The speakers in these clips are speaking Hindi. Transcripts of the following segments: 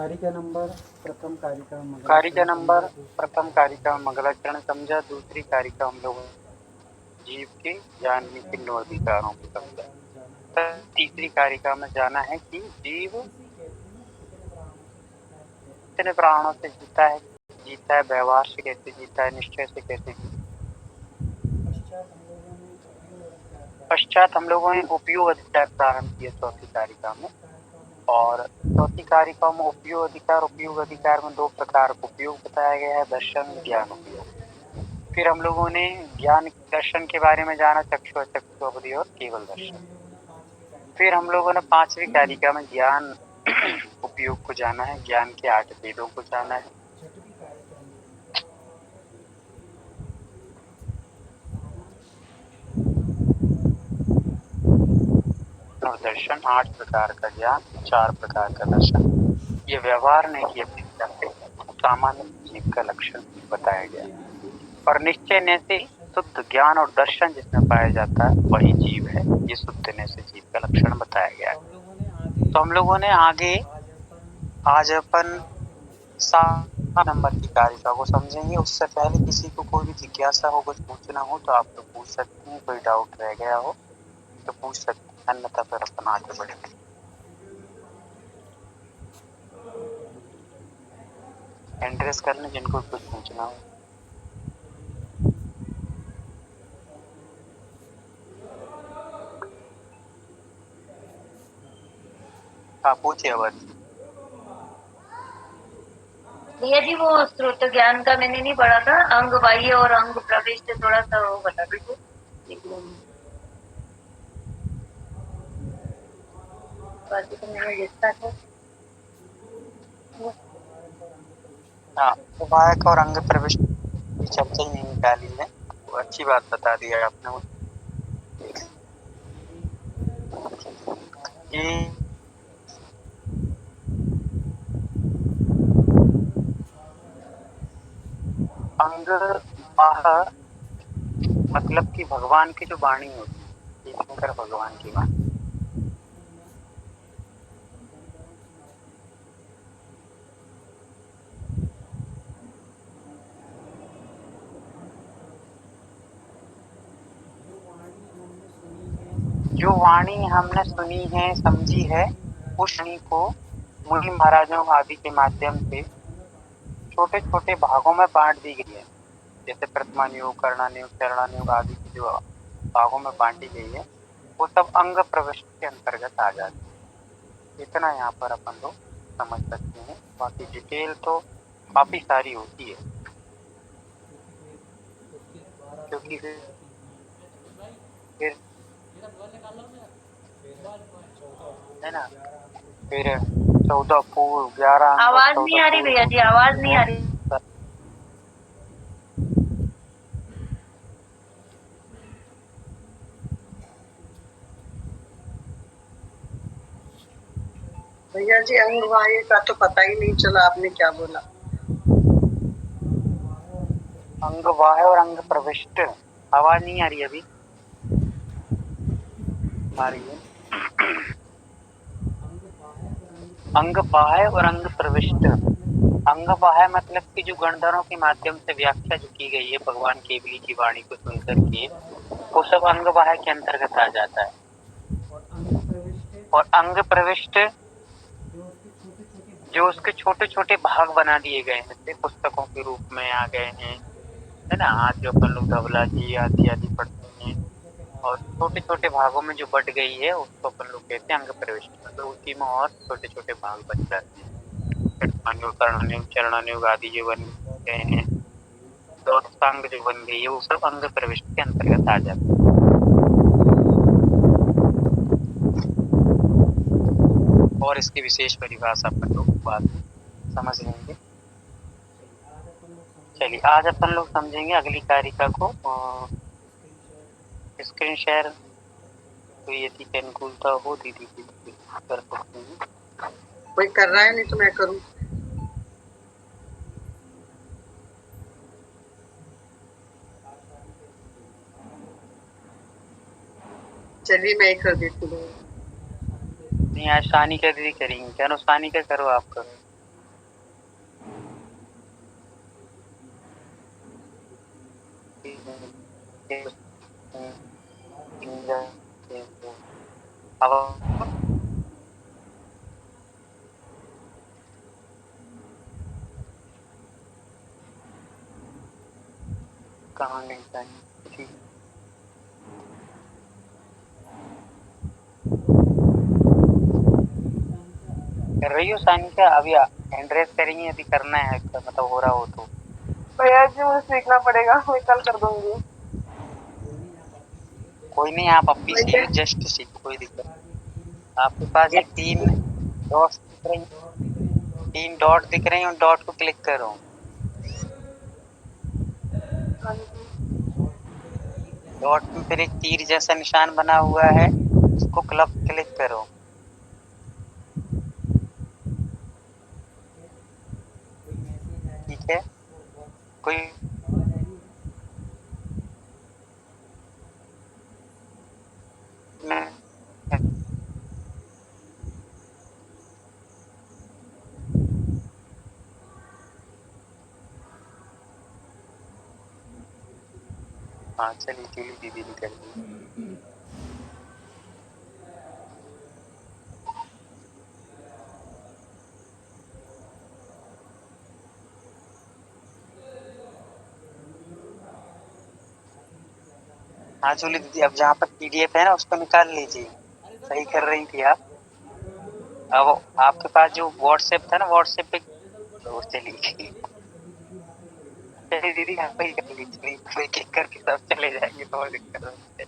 कारिका नंबर प्रथम कारिका मंगलाचरण समझा। दूसरी कारिका हम लोगों ने जीव के जानने के 9 अधिकारों को समझा। तीसरी कारिका में जाना है कि जीव कितने प्राणों से जीता है, व्यवहार से कैसे जीता है, निश्चय से कैसे जीता है। पश्चात हम लोगों ने उपयोग अधिकार प्रारंभ किया चौथी कारिका में। और चौथी कारिका में उपयोग अधिकार में 2 प्रकार का उपयोग बताया गया है, दर्शन, ज्ञान उपयोग। फिर हम लोगों ने ज्ञान दर्शन के बारे में जाना, चक्षु, अचक्षु, अवधि और केवल दर्शन। फिर हम लोगों ने 5वीं कारिका में ज्ञान उपयोग को जाना है, ज्ञान के 8 भेदों को जाना है। और दर्शन 8 प्रकार का ज्ञान, 4 प्रकार का दर्शन, ये व्यवहार नहीं किया जाते, सामान्य जीव का लक्षण बताया गया। और निश्चय ने से शुद्ध ज्ञान और दर्शन जिसमें पाया जाता है वही जीव है, ये शुद्ध ने से जीव का लक्षण बताया गया। तो हम लोगों ने आगे आज अपन 7 नंबर की कारिका को समझेंगे। उससे पहले किसी को कोई भी जिज्ञासा हो, कुछ पूछना हो तो आप लोग पूछ सकते हैं, कोई डाउट रह गया हो तो पूछ सकते हैं, अन्यथा फिर अपन आगे बढ़ेंगे। एंट्रेस करने जिनको कुछ पूछना हो। हाँ पूछिए अवधि। भैया जी वो स्रोत ज्ञान का मैंने नहीं पढ़ा था, अंग बाह्य और अंग प्रवेश से थोड़ा सा वो बता दीजिए। बाकी तो मैंने लिखा था। हाँ, उपायक और अंग प्रवेश की चर्चा ही नहीं निकाली है, वो अच्छी बात बता दिया आपने कि अंग बाह्य मतलब कि भगवान की जो वाणी होती है, शंकर भगवान की वाणी, जो वाणी हमने सुनी है, समझी है, उस वाणी को मुनि महाराजों आदि के माध्यम से छोटे छोटे भागों में बांट दी गई है। जैसे प्रथमानुयोग, कर्णानुयोग, चरणानुयोग आदि की जो भागों में बांटी गई है वो सब अंग प्रविष्ट के अंतर्गत आ जाती है। इतना यहाँ पर अपन लोग समझ सकते हैं, बाकी डिटेल तो काफी सारी होती है, क्योंकि फिर है ना, फिर 14 फूल, 11 आवाज नहीं आ रही भैया जी, आवाज नहीं आ रही। भैया जी अंग बाह्य का तो पता ही नहीं चला, आपने क्या बोला? अंग बाह्य और अंग प्रविष्ट। आवाज नहीं आ रही अभी? आ रही है। अंग बाह्य और अंग प्रविष्ट। अंग बाह्य मतलब कि जो गणधरों के माध्यम से व्याख्या जो की गई है भगवान केवली की वाणी को सुनकर के, वो सब अंग बाह्य के अंतर्गत आ जाता है। और अंग प्रविष्ट जो उसके छोटे छोटे भाग बना दिए गए हैं, जैसे पुस्तकों के रूप में आ गए हैं, है ना। आज जो अपन लोग धवला जी आदि आदि पढ़ते हैं, और छोटे छोटे भागों में जो बट गई है उसको अपन लोग कहते हैं अंग प्रविष्ट। मतलब उसी में और छोटे छोटे भाग बन जाते हैं, कर्णानुयोग, चरणानुयोग आदि जो बन गए हैं, सांग जो बन गई है, वो सब अंग प्रविष्ट के अंतर्गत आ जाते हैं। और इसकी विशेष परिभाषा अपन लोग बाद में समझ लेंगे। चलिए आज अपन लोग समझेंगे अगली कारिका को। स्क्रीन शेयर तो यदि के अनुकूलता हो दीदी कर सकते हैं। कोई कर रहा है, नहीं तो मैं करूं। चलिए मैं ही कर देती हूँ। नहीं आज सानिका दीदी करेंगी, क्या सानिका करो, आप करो। अब कहाँ नहीं चाहिए कर रही हो सानिका? अभी एंड्रेस करेंगे, यदि करना है मतलब हो रहा हो तो। भैया जी मुझे सीखना पड़ेगा, मैं कल कर दूंगी। कोई नहीं, आप अपनी से जस्ट सीखो, कोई दिक्कत नहीं। आपके पास ये डॉट्स दिख रही तीन डॉट दिख रही हैं, उन डॉट को क्लिक करो। हाँ जी। डॉट में फिर एक तीर जैसा निशान बना हुआ है, उसको क्लिक करो। ठीक है, कोई मैं हाँ चलिए, जूली दीदी भी कर दी। हाँ जूली दीदी, अब जहाँ पर पीडीएफ है ना, उसको निकाल लीजिए। सही कर रही थी आप। अब आपके पास जो व्हाट्सएप था ना, व्हाट्सएप पे तो चली गई। चलिए दीदी, आप ही कर लीजिए, कोई एक करके सब चले जाएंगे तो और दिक्कत होगी।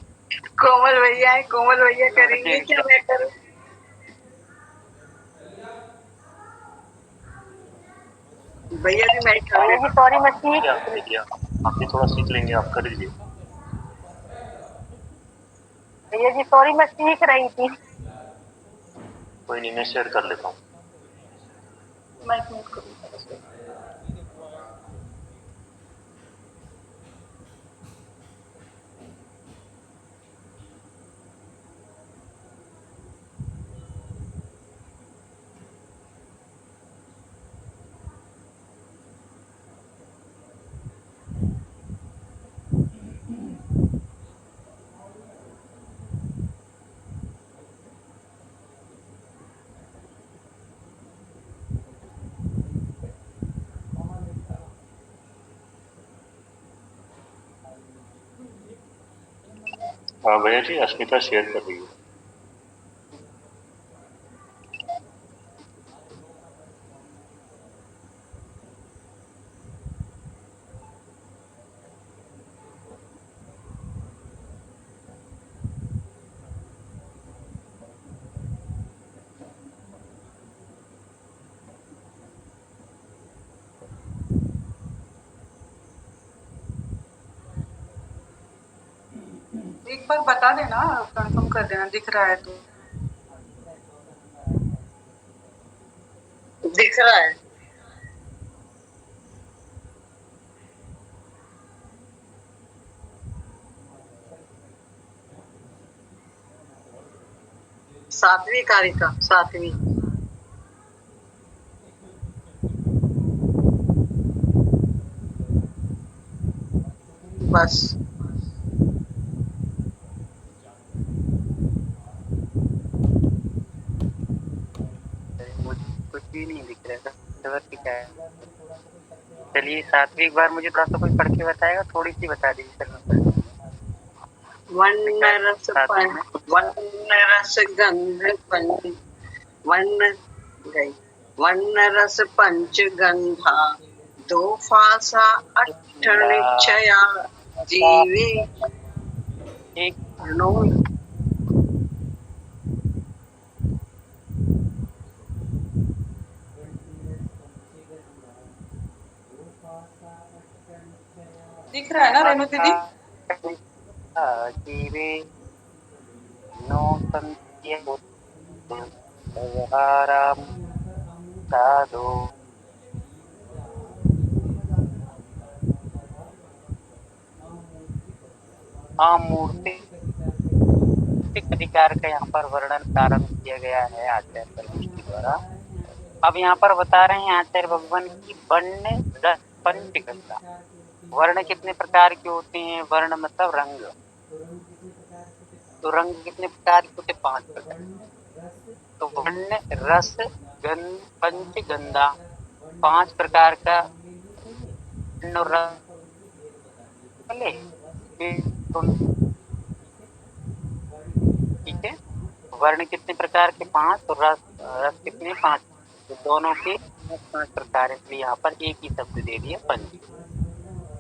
कोमल भैया है, कोमल भैया करेंगे क्या मैं करूँ? भैया जी मैं भैया जी सॉरी, मैं सीख आप भी थोड़ा सीख लेंगे, आप कर लीजिए। भैया जी सॉरी, मैं सीख रही थी। कोई नहीं, मैं शेयर कर लेता हूँ। मैं क्यों करूँ? हाँ भैया जी, अस्मिता शेयर कर रही है। एक बार बता देना, कंफर्म कर देना दिख रहा है तो। दिख रहा है। सातवीं कारिका, सातवीं। बस मुझे कुछ भी नहीं दिख रहा है, क्या है। चलिए सातवीं एक बार मुझे थोड़ा सा कोई पढ़ के बताएगा, थोड़ी सी बता दीजिए सर। वन्न रस गंध वन्न गई वन्न रस पंच गंधा दो फासा अठ निश्चया जीवे एक नो। दिख रहा है ना रेणु दीदी? जीवे नो संत्य व्यवहारम साधो। मूर्तिक अधिकार का यहाँ पर वर्णन प्रारंभ किया गया है आचार्य परमेश्वर द्वारा। अब यहाँ पर बता रहे हैं आचार्य भगवान की वर्ण रस पंचगंधा। वर्ण कितने प्रकार के होते हैं? वर्ण मतलब रंग। तो रंग कितने प्रकार के होते हैं? 5 प्रकार। तो वर्ण, रस, गंध, पंच, गंधा, 5 प्रकार का वर्ण और रस। ठीक है, वर्ण कितने प्रकार के? 5। तो रस, रस कितने? 5। तो दोनों के 5 प्रकार है, इसलिए यहाँ पर एक ही शब्द दे दिया, पंच।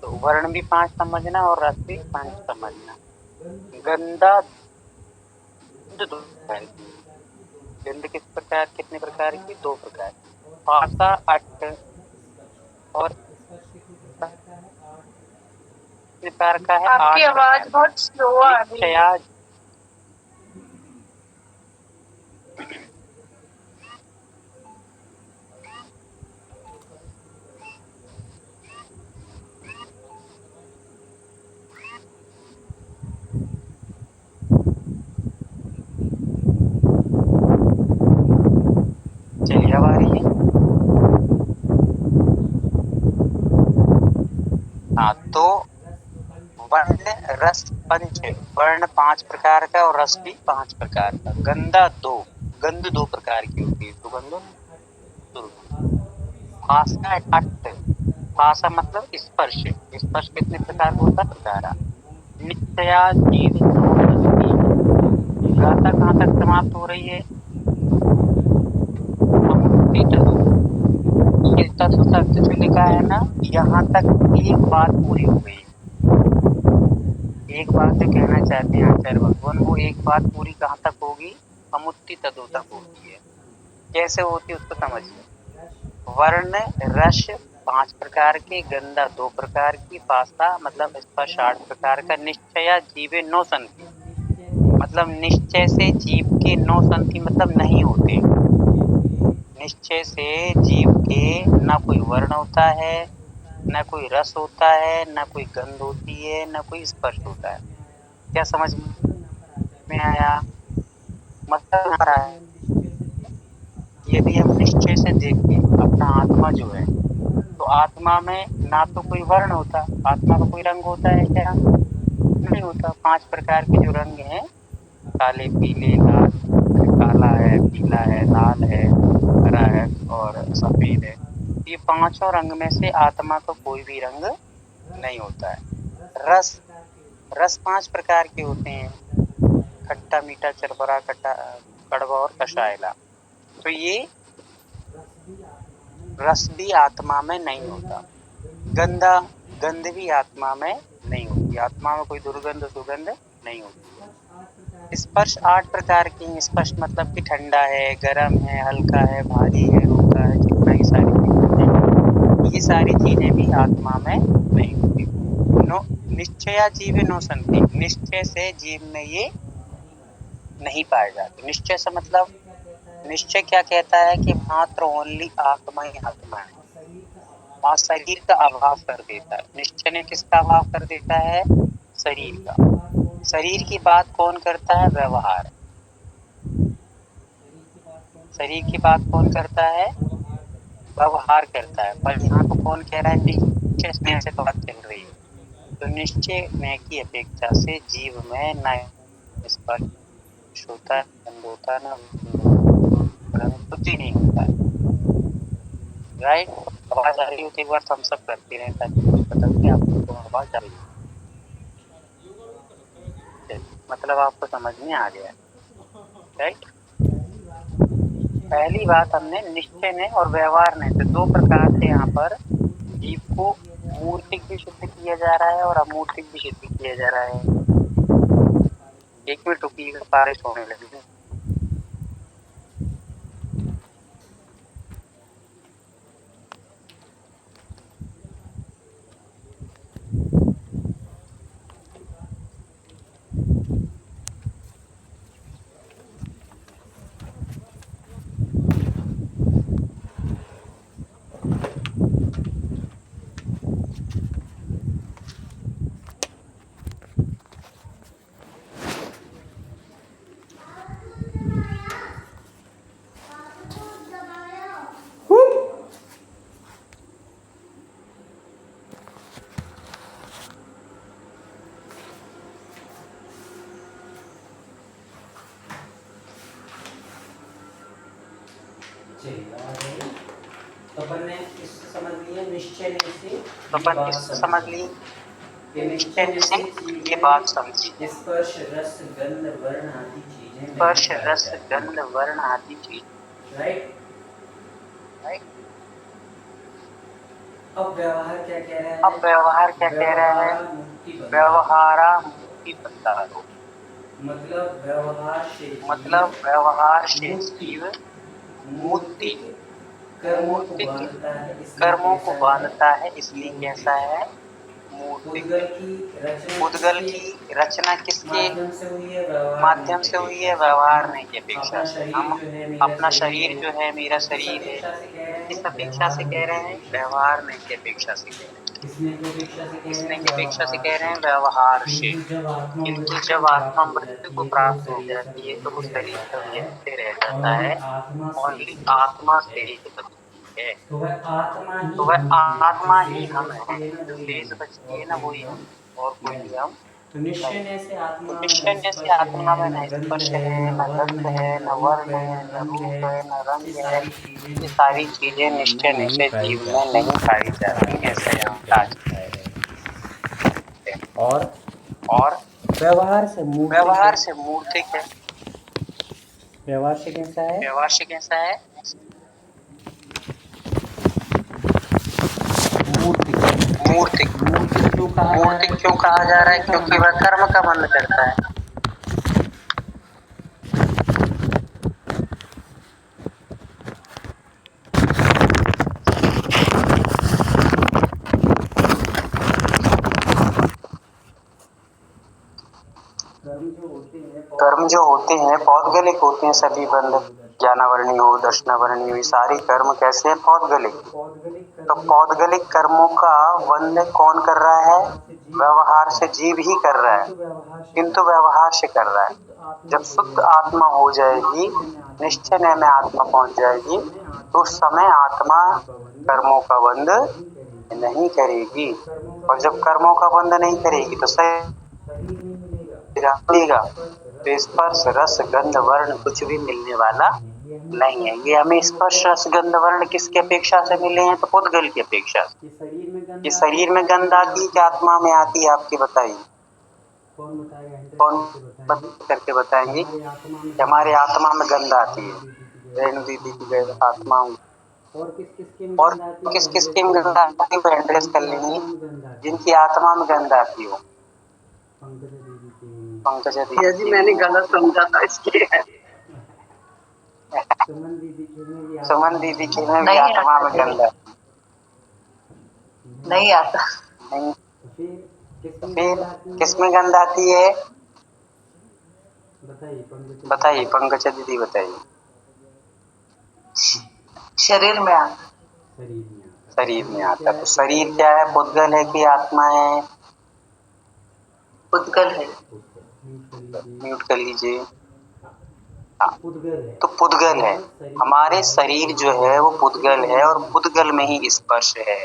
तो वर्ण भी 5 समझना और रस भी 5 समझना। गंधा, गंध 2 प्रकार की। गंध किस प्रकार, कितने प्रकार की? 2 प्रकार। पासा 8 और कितने प्रकार का है? 8 आपकी आवाज प्रकार। बहुत स्लो आ रही है। निश्चया, चलिए अब आ रही है। हाँ, तो वर्ण, रस, पंच। वर्ण 5 प्रकार का और रस भी 5 प्रकार का। गंधा 2, गंध 2 प्रकार की होती है। सुगंध, भाषा 8। भाषा मतलब स्पर्श। स्पर्श कितने प्रकार का होता है? प्रकार। निश्चया जीव नोपंथी। गाथा कहाँ तक समाप्त हो रही है? अमुष्टि तदु। ये तत्व शब्द जो लिखा है ना, यहाँ तक एक बात पूरी हो गई। एक बात जो कहना चाहते हैं आचार्य भगवान, वो एक बात पूरी कहाँ तक होगी? अमुष्टि तदु तक होती है। कैसे होती है उसको समझिए। वर्ण, रस 5 प्रकार के, गंधा 2 प्रकार की, पासा मतलब स्पर्श 8 प्रकार का, निश्चया जीवे नो संति। मतलब निश्चय से जीव के नो संति मतलब नहीं होते। निश्चय से जीव के ना कोई वर्ण होता है, ना कोई रस होता है, ना कोई गंध होती है, ना कोई स्पर्श होता है। क्या समझ में आया? मतलब हमारा है, यदि हम निश्चय से देखें अपना आत्मा जो है, तो आत्मा में ना तो कोई वर्ण होता, आत्मा का कोई रंग होता है क्या? नहीं होता। 5 प्रकार के जो रंग हैं, काले, पीले, लाल, काला है, पीला है, लाल है, हरा है और सफेद है। ये 5 रंग में से आत्मा का कोई भी रंग नहीं होता है। रस, रस 5 प्रकार के होते हैं, खट्टा, मीठा, चरबरा, कड़वा और कषायला। तो ये रस भी आत्मा में नहीं होता। गंधा, गंध भी आत्मा में नहीं होती। आत्मा में कोई दुर्गंध सुगंध नहीं होती। स्पर्श 8 प्रकार की। स्पर्श मतलब कि ठंडा है, गर्म है, हल्का है, भारी है, रूखा है, चिकना, ये सारी चीजें हैं। ये सारी चीजें भी आत्मा में नहीं होती। नो निश्चया जीव नो संति। निश्चय से जीव में ये नहीं पाए जाते। निश्चय से मतलब, निश्चय क्या कहता है कि मात्र ओनली आत्मा ही आत्मा है और शरीर का अभाव कर देता है। निश्चय ने किसका अभाव कर देता है? शरीर का। शरीर की बात कौन करता है? व्यवहार। शरीर की बात कौन करता है? व्यवहार करता है। पर यहाँ तो कौन कह रहा है? निश्चय से बात चल रही है। तो निश्चय में की अपेक्षा से जीव में न स्पर्श होता है, गंध होता है, ना कुछ ही नहीं होता है। राइट? आवाज आ रही हो तो एक बार थम्स अप करते रहे ताकि मुझे पता चले आपको आवाज आ रही है। मतलब आपको समझ में आ गया। राइट? पहली बात हमने निश्चय ने और व्यवहार ने से 2 प्रकार से यहाँ पर जीव को मूर्तिक भी सिद्ध किया जा रहा है और अमूर्तिक भी सिद्ध किया जा रहा है। 1 मिनट रुकिएगा, बारिश होने लगी है। चलिए आ गए। तो अपन ने इससे समझ लिया निश्चय ने से तो ये अपन बात इससे समझी समझ ली कि निश्चय निश्चय ने से से ये बात समझी। चीजें स्पर्श रस गंध वर्ण आदि चीजें नहीं स्पर्श पाई रस जाती। गंध वर्ण आदि चीज। राइट। अब व्यवहार क्या कह रहा है? अब व्यवहार क्या कह रहा है? व्यवहारा मुक्ति बंधा। व्यवहारा मुक्ति बंधा दो। मतलब व्यवहार से मतलब व्यवहार से मुक्ति जीव मूर्ति मुक्ति कर्मों को मूर्तिक बांधता है इसलिए कर्मों को कैसा बांधता है, है इसलिए मूर्ति। कैसा है मूर्तिक। उद्गल की रचना उद्गल किसके की रचना किसके माध्यम से हुई है? व्यवहार नहीं माध्यम की से हुई अपेक्षा है? से। व्यवहार हम नहीं की अपेक्षा अपना से। शरीर हम जो है मेरा अपना शरीर शरीर है जो है मेरा वो किस शरीर है, अपेक्षा से कह रहे किस हैं? अपेक्षा से कह रहे हैं? व्यवहार नहीं की अपेक्षा से कह रहे हैं। किसने की अपेक्षा से कह रहे किसने हैं? की अपेक्षा से व्यवहार कह रहे से। हैं? व्यवहार से। किंतु जब आत्मा किंतु मृत्यु को जब आत्मा प्राप्त हो मृत्यु जाती को है तो वो प्राप्त हो शरीर जाती है सब तो वो व्यक्ति रह शरीर सब जाता है व्यक्त रह जाता और है, आत्मा ओनली शेष आत्मा बचती है। शेष बचती है। तो वह आत्मा तो ही वह हम हैं, जो आत्मा ही शेष हम बचती हैं, है ना जो वही शेष हम बचती और है ना कोई वही हम हम और कोई नहीं। हम तो निश्चय नहीं। ने से तो आत्मा में न निश्चय जैसे स्पर्श आत्मा है में न न गंध स्पर्श है है, न न वर्ण गंध है है, न न रूप वर्ण है है, न न रंग है। रूप है, न ये रंग है। सारी चीजें ये निश्चय सारी निश्चय चीजें जीव में निश्चय नहीं निश्चय पाई जीव में जाती, नहीं पाई ऐसा जाती, यहाँ ऐसा पे यहाँ कह ताज है। है। और और व्यवहार से मूर्तिक है। व्यवहार से मूर्तिक है। व्यवहार से कैसा है? व्यवहार से कैसा है? मूर्तिक। मूर्तिक। मूर्तिक क्यों कहा जा रहा मूर्तिक है? क्यों क्योंकि कहा वह जा रहा है? कर्म का क्योंकि बंधन वह करता कर्म है। का बंध करता है। कर्म जो होते हैं पौद्गलिक होते हैं, सभी बंध ज्ञानावरणी हो, दर्शनावरणी हो, ये सारे कर्म कैसे हैं? पौद्गलिक। तो पौद्गलिक कर्मों का बंध कौन कर रहा है? व्यवहार से जीव ही कर रहा है, किंतु व्यवहार से कर रहा है। जब शुद्ध आत्मा हो जाएगी, निश्चय में आत्मा पहुंच जाएगी, तो उस समय आत्मा कर्मों का बंध नहीं करेगी। और जब कर्मों का बंध नहीं करेगी तो मिलेगा तो स्पर्श रस गंध वर्ण कुछ भी मिलने वाला नहीं है। ये हमें स्पर्श रस गंध वर्ण किसकी अपेक्षा से मिले हैं? तो पुद्गल की अपेक्षा से। ये शरीर में गंध आती है कि आत्मा में आती है? आपकी बताइए, कौन करके बताएंगे कि हमारे आत्मा में गंध आती है? रेणु दीदी की आत्मा में। और किस किस की गंध आती है? एड्रेस कर लेंगे जिनकी आत्मा में गंध आती हो। पंकजा भैया जी मैंने गलत समझा था इसलिए। सुमन दीदी की में भी आत्मा में गंध आती है। नहीं आता। नहीं, तो फिर किसमें गंध आती है? बताइए पंकजा दीदी, बताइए। शरीर में आता। शरीर में आता है। तो शरीर क्या है? पुद्गल है कि आत्मा है? उद्गल है। म्यूट कर लीजिए। हाँ, तो पुद्गल है। हमारे शरीर जो है वो पुद्गल है और पुद्गल में ही स्पर्श है,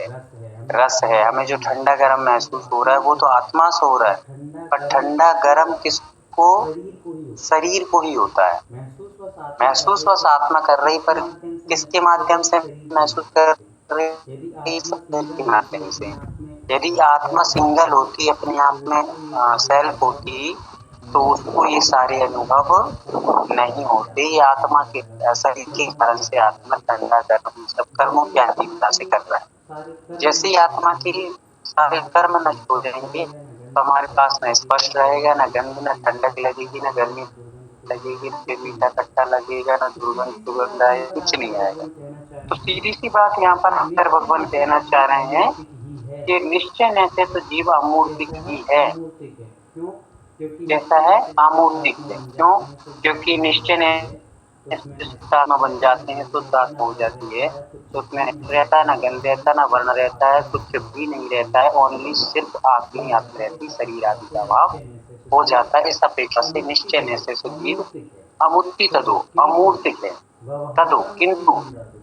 रस है। हमें जो ठंडा गर्म महसूस हो रहा है वो तो आत्मा से हो रहा है, पर ठंडा गर्म किसको? शरीर को ही होता है। महसूस बस आत्मा कर रही, पर किसके माध्यम से महसूस कर रही? शरीर के माध्यम से। यदि आत्मा सिंगल होती, अपने आप में सेल्फ होती, तो उसको ये सारे अनुभव नहीं होते। ये आत्मा के शरीर के कारण से आत्मा ठंडा गर्म सब कर्मों की अधीनता से कर रहा है। जैसे ही आत्मा के सारे कर्म नष्ट हो जाएंगे तो हमारे पास न स्पर्श रहेगा, न गंध, न ठंडक लगेगी, न गर्मी लगेगी, न मीठा खट्टा लगेगा, न दुर्गंध सुगंध आएगा, कुछ नहीं आएगा। तो सीधी सी बात यहाँ पर हमारे भगवान कहना चाह रहे हैं कि निश्चय से तो जीव अमूर्तिक ही है। कैसा है? अमूर्तिक है। क्यों? क्योंकि निश्चय आत्मा बन जाते हैं, शुद्ध आत्मा हो जाती है, तो उसमें रहता है, ना गंध रहता, ना वर्ण रहता है, कुछ भी नहीं रहता है, ओनली सिर्फ आत्मा ही आत्मा रहती, शरीर आदि का अभाव हो जाता है। इस अपेक्षा से निश्चय से जीव अमुक्ति तदो अमूर्तिक है। तदो किंतु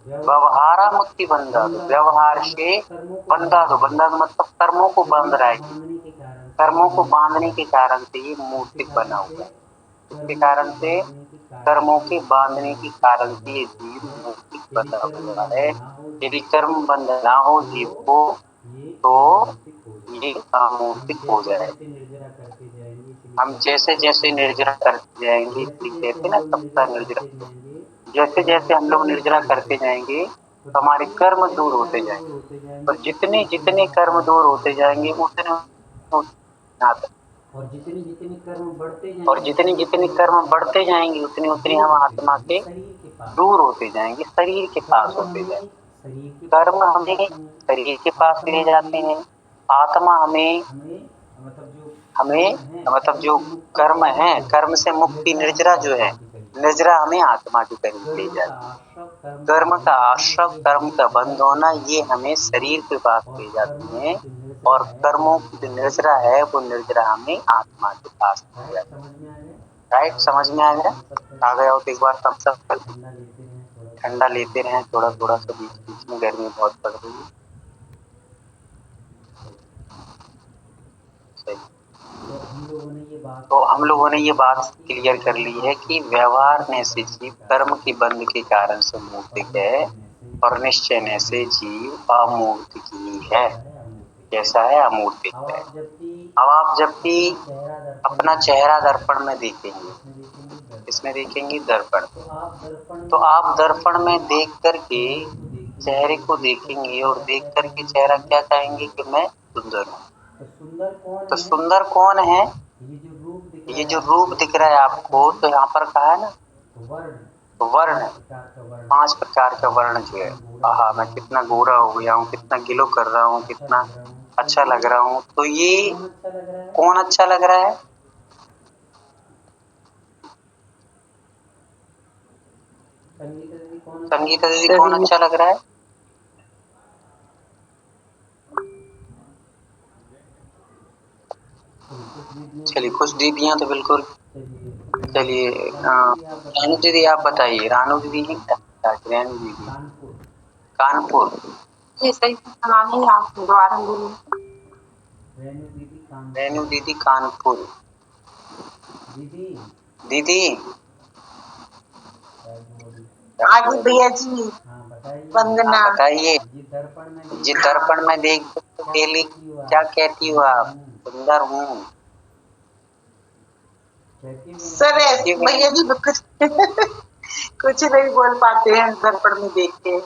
व्यवहारा मुक्ति बंधा दो, व्यवहार से बंधा दो। बंधा दो मतलब कर्मों को बांध रहा है। कर्मों को बांधने के कारण से ये मूर्तिक बना हुआ है। इसके कारण से कर्मों के बांधने के कारण से ये जीव मूर्तिक बंधा हुआ है। यदि कर्म बंध ना हो जीव को तो ये अमूर्तिक हो जाए। हम जैसे जैसे निर्जरा करते जाएंगे, कहते हैं ना सबका निर्जरा, जैसे जैसे हम लोग निर्जरा करते जाएंगे तो हमारे कर्म दूर होते जाएंगे, और जितने जितने कर्म दूर होते जाएंगे उतने और जितनी जितनी कर्म बढ़ते जाएंगे उतनी उतनी हम आत्मा के दूर होते जाएंगे, शरीर के पास होते जाएंगे। कर्म हमें शरीर के पास ले जाते हैं, आत्मा हमें मतलब जो कर्म है, कर्म से मुक्ति निर्जरा जो है, निर्जरा हमें आत्मा के करीब ले जाती है। कर्म का आश्रव, कर्म का बंध होना, ये हमें शरीर के पास ले जाती है, और कर्मों की जो निर्जरा है वो निर्जरा हमें आत्मा के पास ले जाती है। राइट, समझ में आ गया? आ गया हो तो एक बार सब ठंडा लेते रहें थोड़ा थोड़ा सा, बीच बीच में गर्मी बहुत पड़ रही है। तो हम लोगों ने ये बात क्लियर कर ली है कि व्यवहार ने से जीव कर्म के बंध के कारण से मूर्तिक है, और निश्चय से जीव अमूर्तिक ही है। कैसा है? अमूर्तिक है। अब आप जब भी अपना चेहरा दर्पण में देखेंगे, इसमें देखेंगे दर्पण, तो आप दर्पण में देख करके चेहरे को देखेंगे, और देख करके चेहरा क्या कहेंगे कि मैं सुंदर हूँ। तो सुंदर कौन है? ये जो रूप दिख रहा है आपको, तो यहाँ पर कहा है ना वर्ण, 5 प्रकार का वर्ण जो है, आहा मैं कितना गोरा हो गया हूँ, कितना गिलो कर रहा हूँ, कितना अच्छा लग रहा हूँ। तो ये कौन अच्छा लग रहा है? संगीता दीदी कौन अच्छा लग रहा है? चलिए, कुछ दीदियाँ तो बिल्कुल। चलिए रानू दीदी आप बताइए, रानू दीदी है क्या? रानू दीदी कानपुर। ये सही नाम नहीं, आप दोबारा बोलिए। रेनू दीदी कानपुर। दीदी आगे भैया जी वंदना। बताइए, जी दर्पण में देख डेली क्या कहती हो आप? सुंदर हूँ सर भैया जी कुछ नहीं बोल पाते हैं दर्पण में देख के।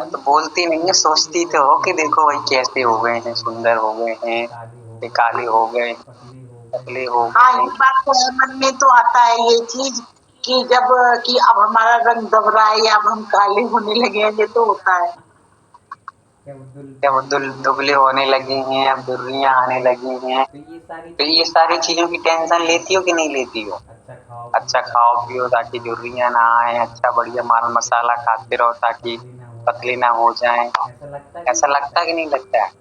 तो बोलती नहीं है, सोचती तो हो कि देखो भाई कैसे हो गए हैं, सुंदर हो गए हैं, काले हो गए, पतले हो गए। हाँ, ये बात तो मन में तो आता है ये चीज कि जब कि अब हमारा रंग दब रहा है या अब हम काले होने लगे हैं, ये तो होता है। जब दुबले होने लगे हैं, अब दुर्रियां आने लगी हैं, तो ये सारी चीजों की टेंशन लेती हो कि नहीं लेती हो? अच्छा खाओ पियो ताकि दुर्रियां ना आए, अच्छा बढ़िया माल मसाला खाते रहो ताकि पतले ना हो जाएं। ऐसा लगता कि नहीं लगता है?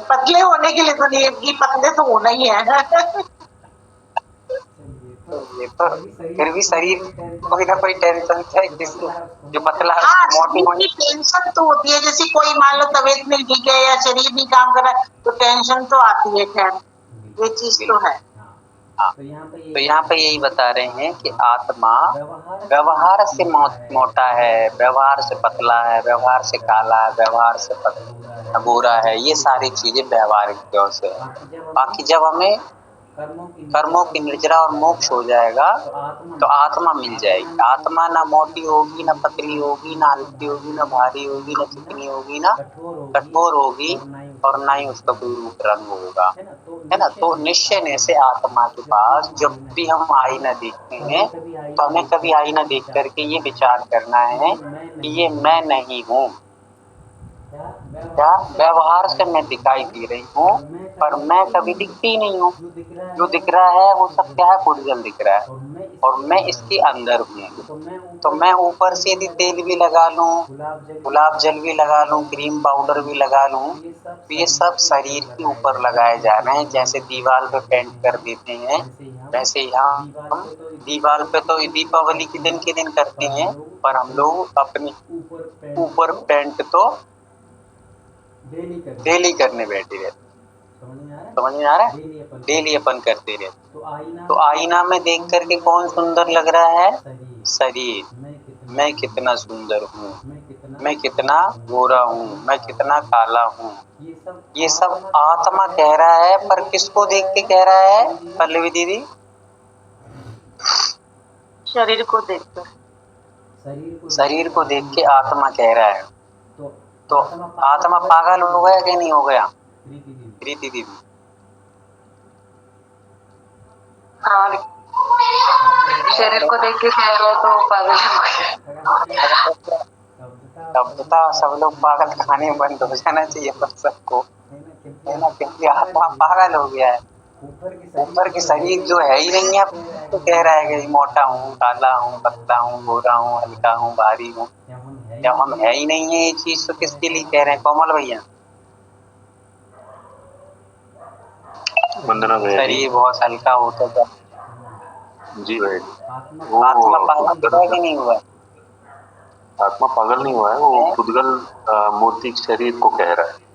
पतले होने के लिए तो नहीं, कि पतले तो होना ही है। ये तो फिर भी शरीर कोई ना कोई टेंशन है, जो पतला हाँ, मोटी होने शरीर की टेंशन तो होती है, जैसे कोई मान लो तबीयत नहीं ठीक है या शरीर नहीं काम कर रहा है तो टेंशन तो आती है। खैर ये चीज तो है। हाँ, तो यहाँ पे यही बता रहे हैं कि आत्मा व्यवहार से मोटा है, व्यवहार से पतला है, व्यवहार से काला है, व्यवहार से गोरा है, ये सारी चीजें व्यवहारिक क्यों से है। बाकी जब हमें कर्मों की निर्जरा और मोक्ष हो जाएगा तो आत्मा मिल जाएगी। आत्मा ना मोटी होगी, ना पतली होगी, ना हल्की होगी, ना भारी होगी, ना चिकनी होगी, ना कठोर होगी, और ना ही उसका कोई रूप रंग होगा, है ना। तो निश्चय से आत्मा के पास जब भी हम आईना देखते हैं तो हमें कभी आईना देख करके ये विचार करना है कि ये मैं नहीं हूँ। क्या व्यवहार से मैं दिखाई दे रही हूँ, पर मैं कभी दिखती नहीं हूँ। जो दिख रहा है वो सब क्या है? ओरिजिनल दिख रहा है, और मैं इसके अंदर हूँ। तो मैं ऊपर से यदि तेल भी लगा लूँ, गुलाब जल भी लगा लूँ, क्रीम पाउडर भी लगा लूँ, तो ये सब शरीर के ऊपर लगाए जा रहे हैं। जैसे दीवार पे पेंट कर देते हैं, वैसे यहाँ हम दीवार पे तो दीपावली के दिन करते हैं, पर हम लोग अपने ऊपर पेंट तो डेली करने बैठे रहते। समझ में आ रहा है? डेली अपन करते रहते। तो आईना में देख करके कौन सुंदर लग रहा है? शरीर। मैं कितना सुंदर हूँ, मैं कितना मैं कितना गोरा हूँ, मैं कितना काला हूँ। ये सब आत्मा कह रहा है, पर किसको देख के कह रहा है पल्लवी दीदी? शरीर को देखकर। शरीर को देख के आत्मा कह रहा है। तो आत्मा पागल हो गया कि नहीं हो गया प्रीति दीदी? दीदी? हाँ, शरीर को देख के कह रहा है तो पागल हो गया। तब बता, सब लोग पागल खाने बंद हो जाना चाहिए पर सबको, है ना, क्योंकि आत्मा पागल हो गया है। ऊपर की शरीर जो है ही नहीं है, तो कह रहा है कि मोटा हूँ, काला हूँ, पतला हूँ, गोरा हूँ, हल्का हूँ, भारी हूँ। जब हम है ही नहीं है ये चीज, तो किसके लिए कह रहे हैं कोमल भैया? वंदना भैया जी। शरीर बहुत हल्का होता था। जी भैया जी। आत्मा पागल हुआ कि नहीं हुआ? आत्मा पागल नहीं हुआ है, वो पुद्गल मूर्ति शरीर को कह रहा है।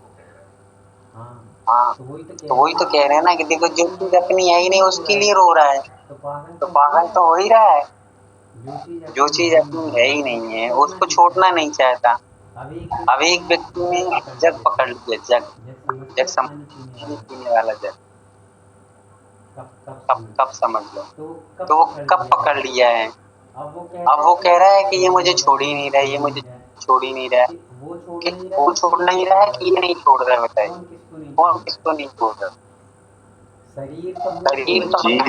हाँ, तो वही तो कह रहे हैं ना कि देखो, जो चीज अपनी है ही नहीं उसके लिए रो रहा है, तो पागल तो हो ही रहा है। जो चीज अपनी है ही नहीं है उसको छोड़ना नहीं चाहता। अब एक व्यक्ति ने जग पकड़ लिया, जग समझ पानी पीने वाला जग, कब समझ लो, तो वो कब पकड़ लिया है। अब वो कह रहा है कि ये मुझे छोड़ ही नहीं रहा है, ये मुझे छोड़ ही नहीं रहा है। कि वो छोड़ नहीं रहा है कि ये नहीं छोड़ रहा है? बताइए, कौन किसको नहीं छोड़ रहा? शरीर तो जीव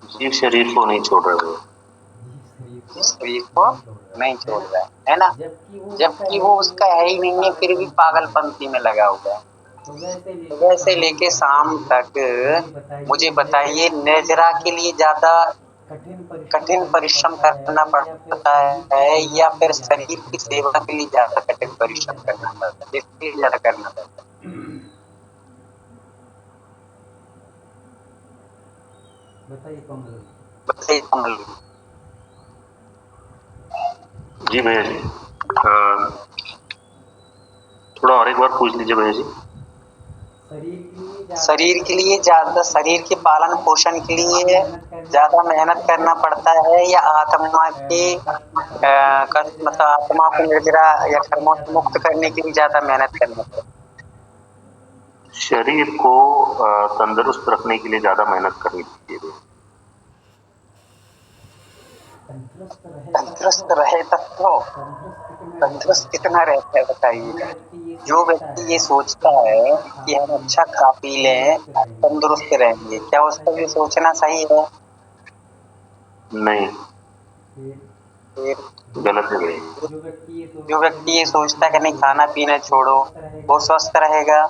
जीव शरीर को नहीं छोड़ रहे हो। शरीर को नहीं छोड़ रहा है ना, जबकि वो उसका है ही नहीं है, फिर भी पागलपंथी में लगा हुआ है। सुबह से लेके शाम तक मुझे बताइए, निर्जरा के लिए ज्यादा कठिन परिश्रम करना पड़ता है या फिर शरीर की सेवा के लिए ज्यादा कठिन परिश्रम करना पड़ता है? किसके लिए ज्यादा करना पड़ता है? बताइए कमल। बताइए कमल। जी भैया जी, थोड़ा और एक बार पूछ लीजिए भैया जी। शरीर के लिए ज्यादा, शरीर के पालन पोषण के लिए ज्यादा मेहनत करना पड़ता है या आत्मा के मतलब आत्मा को निर्जरा या कर्मों से मुक्त करने के लिए ज्यादा मेहनत करना पड़ता है? शरीर को तंदुरुस्त रखने के लिए ज्यादा मेहनत करनी चाहिए। तंदुरुस्त रहे तब तो, तंदुरुस्त कितना रहता है बताइए? जो व्यक्ति ये सोचता है कि हम अच्छा खा पी लें तंदुरुस्त रहेंगे, क्या उसका ये सोचना सही है? नहीं, फिर गलत है भैया। जो व्यक्ति ये सोचता है कि नहीं खाना पीना छोड़ो, वो स्वस्थ रहेगा?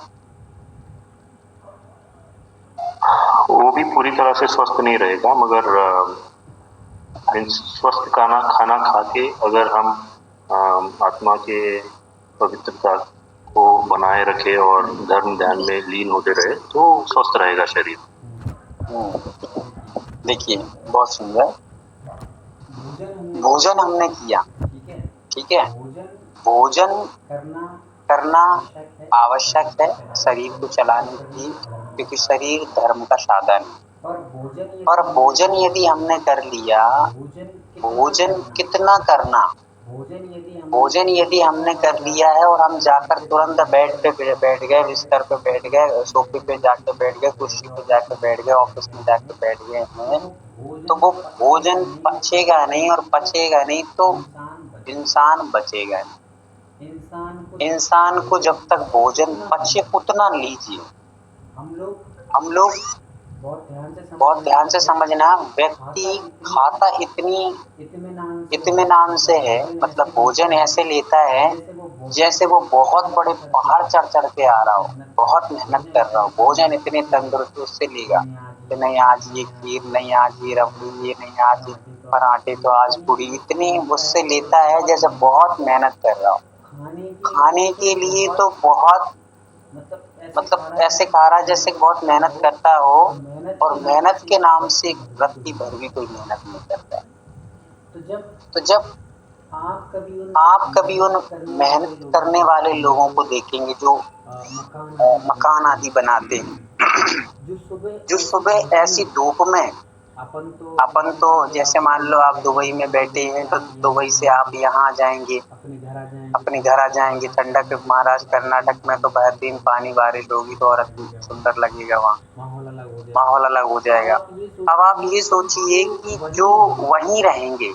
वो भी पूरी तरह से स्वस्थ नहीं रहेगा, मगर स्वस्थ खाना खा के अगर हम आत्मा के पवित्रता को बनाए रखे और धर्म ध्यान में लीन होते रहे तो स्वस्थ रहेगा शरीर। देखिए, बहुत सुंदर भोजन हमने किया, ठीक है, भोजन करना आवश्यक है शरीर को चलाने के लिए, क्योंकि शरीर धर्म का साधन है। और भोजन यदि हमने कर लिया, भोजन कितना करना, भोजन यदि हमने कर लिया है और हम जाकर तुरंत बेड पे बैठ गए, बिस्तर पे बैठ गए, सोफे पे जाके बैठ गए, कुर्सी पे जाके बैठ गए, ऑफिस में जाके बैठ गए हैं, तो वो भोजन पचेगा नहीं, और पचेगा नहीं तो इंसान बचेगा नहीं। इंसान को जब तक भोजन पचे उतना लीजिए। हम लोग बहुत ध्यान से समझना, व्यक्ति खाता इतनी इत्मीनान से है, मतलब भोजन ऐसे लेता है जैसे वो बहुत बड़े पहाड़ चढ़ चढ़ के आ रहा हो, बहुत मेहनत कर रहा हो। भोजन इतने तंदुरुस्ती से लेगा कि नहीं आज ये खीर, नहीं आज ये रबड़ी, ये नहीं आज ये पराठे, तो आज पूरी, इतनी उससे लेता है जैसे बहुत मेहनत कर रहा हो। खाने के लिए तो बहुत, मतलब ऐसे खा रहा जैसे बहुत मेहनत करता हो, और मेहनत के नाम से रत्ती भर भी कोई मेहनत नहीं करता। तो जब आप कभी उन मेहनत करने वाले लोगों को देखेंगे जो मकान आदि बनाते हैं, जो सुबह ऐसी धूप में अपन तो जैसे मान लो आप दुबई में बैठे हैं तो दुबई से आप यहाँ आ जाएंगे, अपने घर आ जाएंगे। ठंडक महाराष्ट्र कर्नाटक में तो बेहतरीन पानी बारिश होगी तो और सुंदर लगेगा, वहाँ माहौल अलग हो जाएगा। अब आप ये सोचिए कि जो वहीं रहेंगे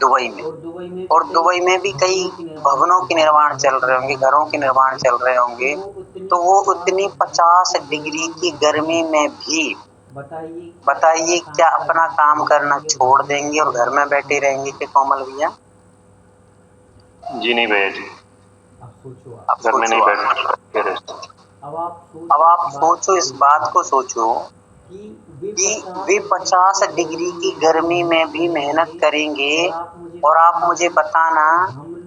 दुबई में, और दुबई में भी कई भवनों के निर्माण चल रहे होंगे, घरों के निर्माण चल रहे होंगे, तो वो उतनी 50 डिग्री की गर्मी में भी बताइए क्या अपना काम करना छोड़ देंगे और घर में बैठे रहेंगे कि कोमल भैया? जी नहीं भैया जी, अब घर में नहीं सोचो, बैठ। अब आप सोचो, इस बात को सोचो कि वे 50 डिग्री की गर्मी में भी मेहनत करेंगे, और आप मुझे बताना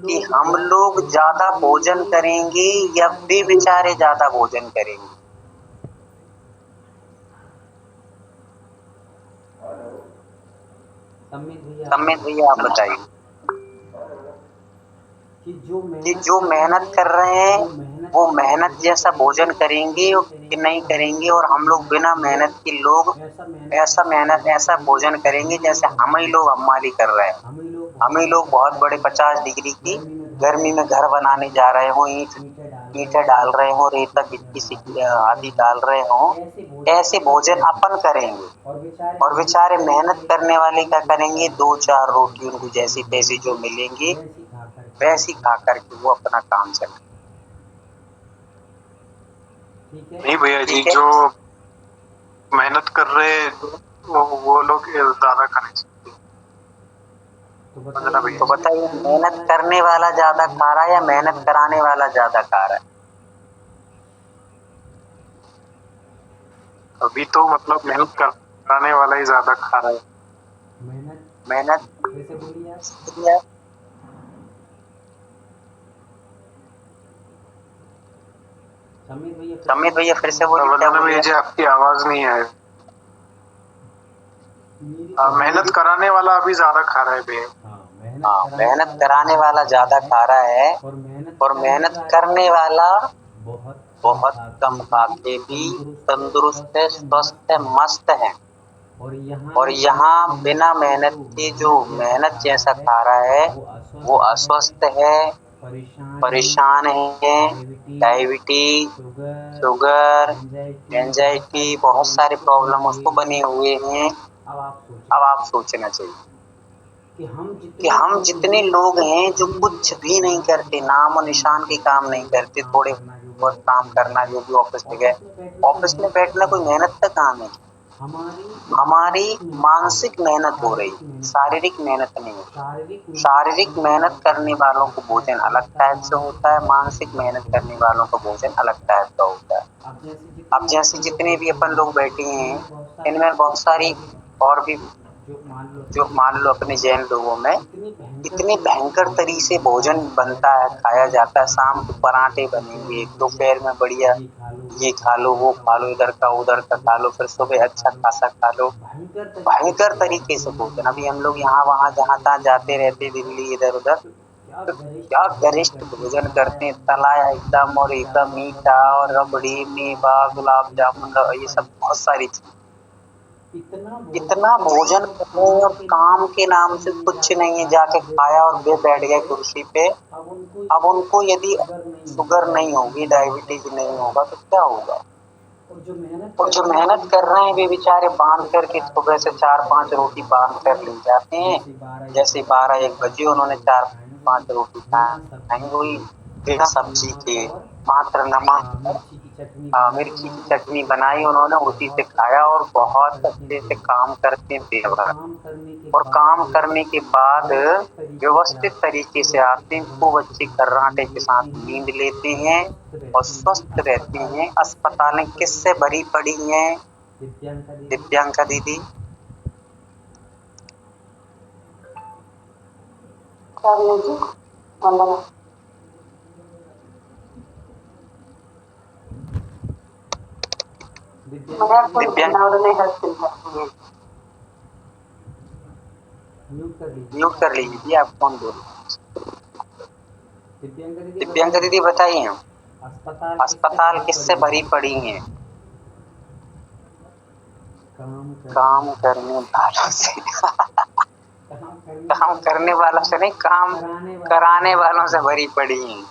कि हम लोग ज्यादा भोजन करेंगे या वे बेचारे ज्यादा भोजन करेंगे? सम्मित भैया आप बताइए कि जो मेहनत कर रहे हैं वो मेहनत जैसा भोजन करेंगे कि नहीं करेंगे, और हम लोग बिना मेहनत के लोग ऐसा भोजन करेंगे जैसे हम ही लोग हमारी कर रहे हैं। हम ही लोग बहुत बड़े 50 डिग्री की गर्मी में घर बनाने जा रहे हो, ईंटें डाल रहे हो, रेता गिट्टी आदि डाल रहे हो, ऐसे भोजन अपन करेंगे। और बेचारे मेहनत करने वाले क्या करेंगे? 2-4 रोटी उनको जैसी तैसी जो मिलेंगी वैसी खा करके वो अपना काम चलाएं। नहीं भैया जी, जो मेहनत कर रहे हैं वो लोग ज्यादा खाने चाहिए। तो बताइए, मेहनत करने वाला ज्यादा खा रहा है या मेहनत कराने वाला ज्यादा खा रहा है? अभी तो मतलब मेहनत कराने वाला ही ज्यादा खा रहा है। मेहनत सम्मित भैया फिर से बोलिए, क्या बोल रहे भैया जी आपकी आवाज नहीं है। मेहनत कराने वाला अभी ज्यादा खा रहा है भैया। हाँ, मेहनत कराने वाला ज्यादा खा रहा है और मेहनत करने वाला बहुत कम खा के भी तंदुरुस्त है, स्वस्थ है, मस्त है। और यहाँ बिना मेहनत के जो मेहनत जैसा खा रहा है वो अस्वस्थ है, परेशान है, डायबिटीज, शुगर, एंजाइटी, बहुत सारे प्रॉब्लम उसको बने हुए हैं। अब आप सोचना चाहिए कि हम जितने लोग हैं जो कुछ भी नहीं करते, नाम और निशान के काम नहीं करते, थोड़े बहुत काम करना, जो भी ऑफिस में बैठना कोई मेहनत का काम है? हमारी मानसिक मेहनत हो रही, शारीरिक मेहनत नहीं होती। शारीरिक मेहनत करने वालों को भोजन अलग टाइप से होता है, मानसिक मेहनत करने वालों का भोजन अलग टाइप का होता है। अब जैसे जितने भी अपन लोग बैठे हैं इनमें बहुत सारी और भी, जो मान लो अपने जैन लोगों में इतने भयंकर तरीके से भोजन बनता है, खाया जाता है। शाम को पराठे बनेंगे, दोपहर में बढ़िया ये खा लो, वो खा लो, इधर का उधर का खा लो, फिर सुबह अच्छा खासा खा लो। भयंकर तरीके से भोजन। अभी हम लोग यहाँ वहाँ जहाँ तहाँ जाते रहते, दिल्ली इधर उधर, तो क्या गरिष्ठ भोजन करते हैं, तलाया एकदम, और एकदम मीठा और रबड़ी, मेवा, गुलाब जामुन, ये सब बहुत सारी चीज। इतना भोजन करते हैं और काम के नाम से कुछ नहीं है, जाके खाया और वे बैठ गए कुर्सी पे। अब उनको यदि शुगर नहीं होगी, डायबिटीज नहीं होगा तो क्या होगा? और जो मेहनत कर रहे हैं वे बेचारे बांध करके सुबह से 4-5 रोटी बांध कर ले जाते हैं। जैसे 12-1 बजे उन्होंने 4-5 रोटी खाएंगे, वही बिना सब्जी के, मात्र नमक, मिर्ची की चटनी बनाई उन्होंने, उसी से खाया, और बहुत अच्छे से काम करते हैं। और काम करने के बाद व्यवस्थित तरीके से आते हैं, खूब अच्छी कर्राटे के साथ नींद लेते हैं और स्वस्थ रहते हैं। अस्पतालें किससे भरी पड़ी हैं? दिव्यांका दीदी, म्यूट कर लीजिए जी, आप कौन बोल रहे? दिव्यांका दीदी बताइए, अस्पताल किससे भरी पड़ी हैं? काम करने वालों से काम करने वालों से नहीं, काम कराने वालों से भरी पड़ी है।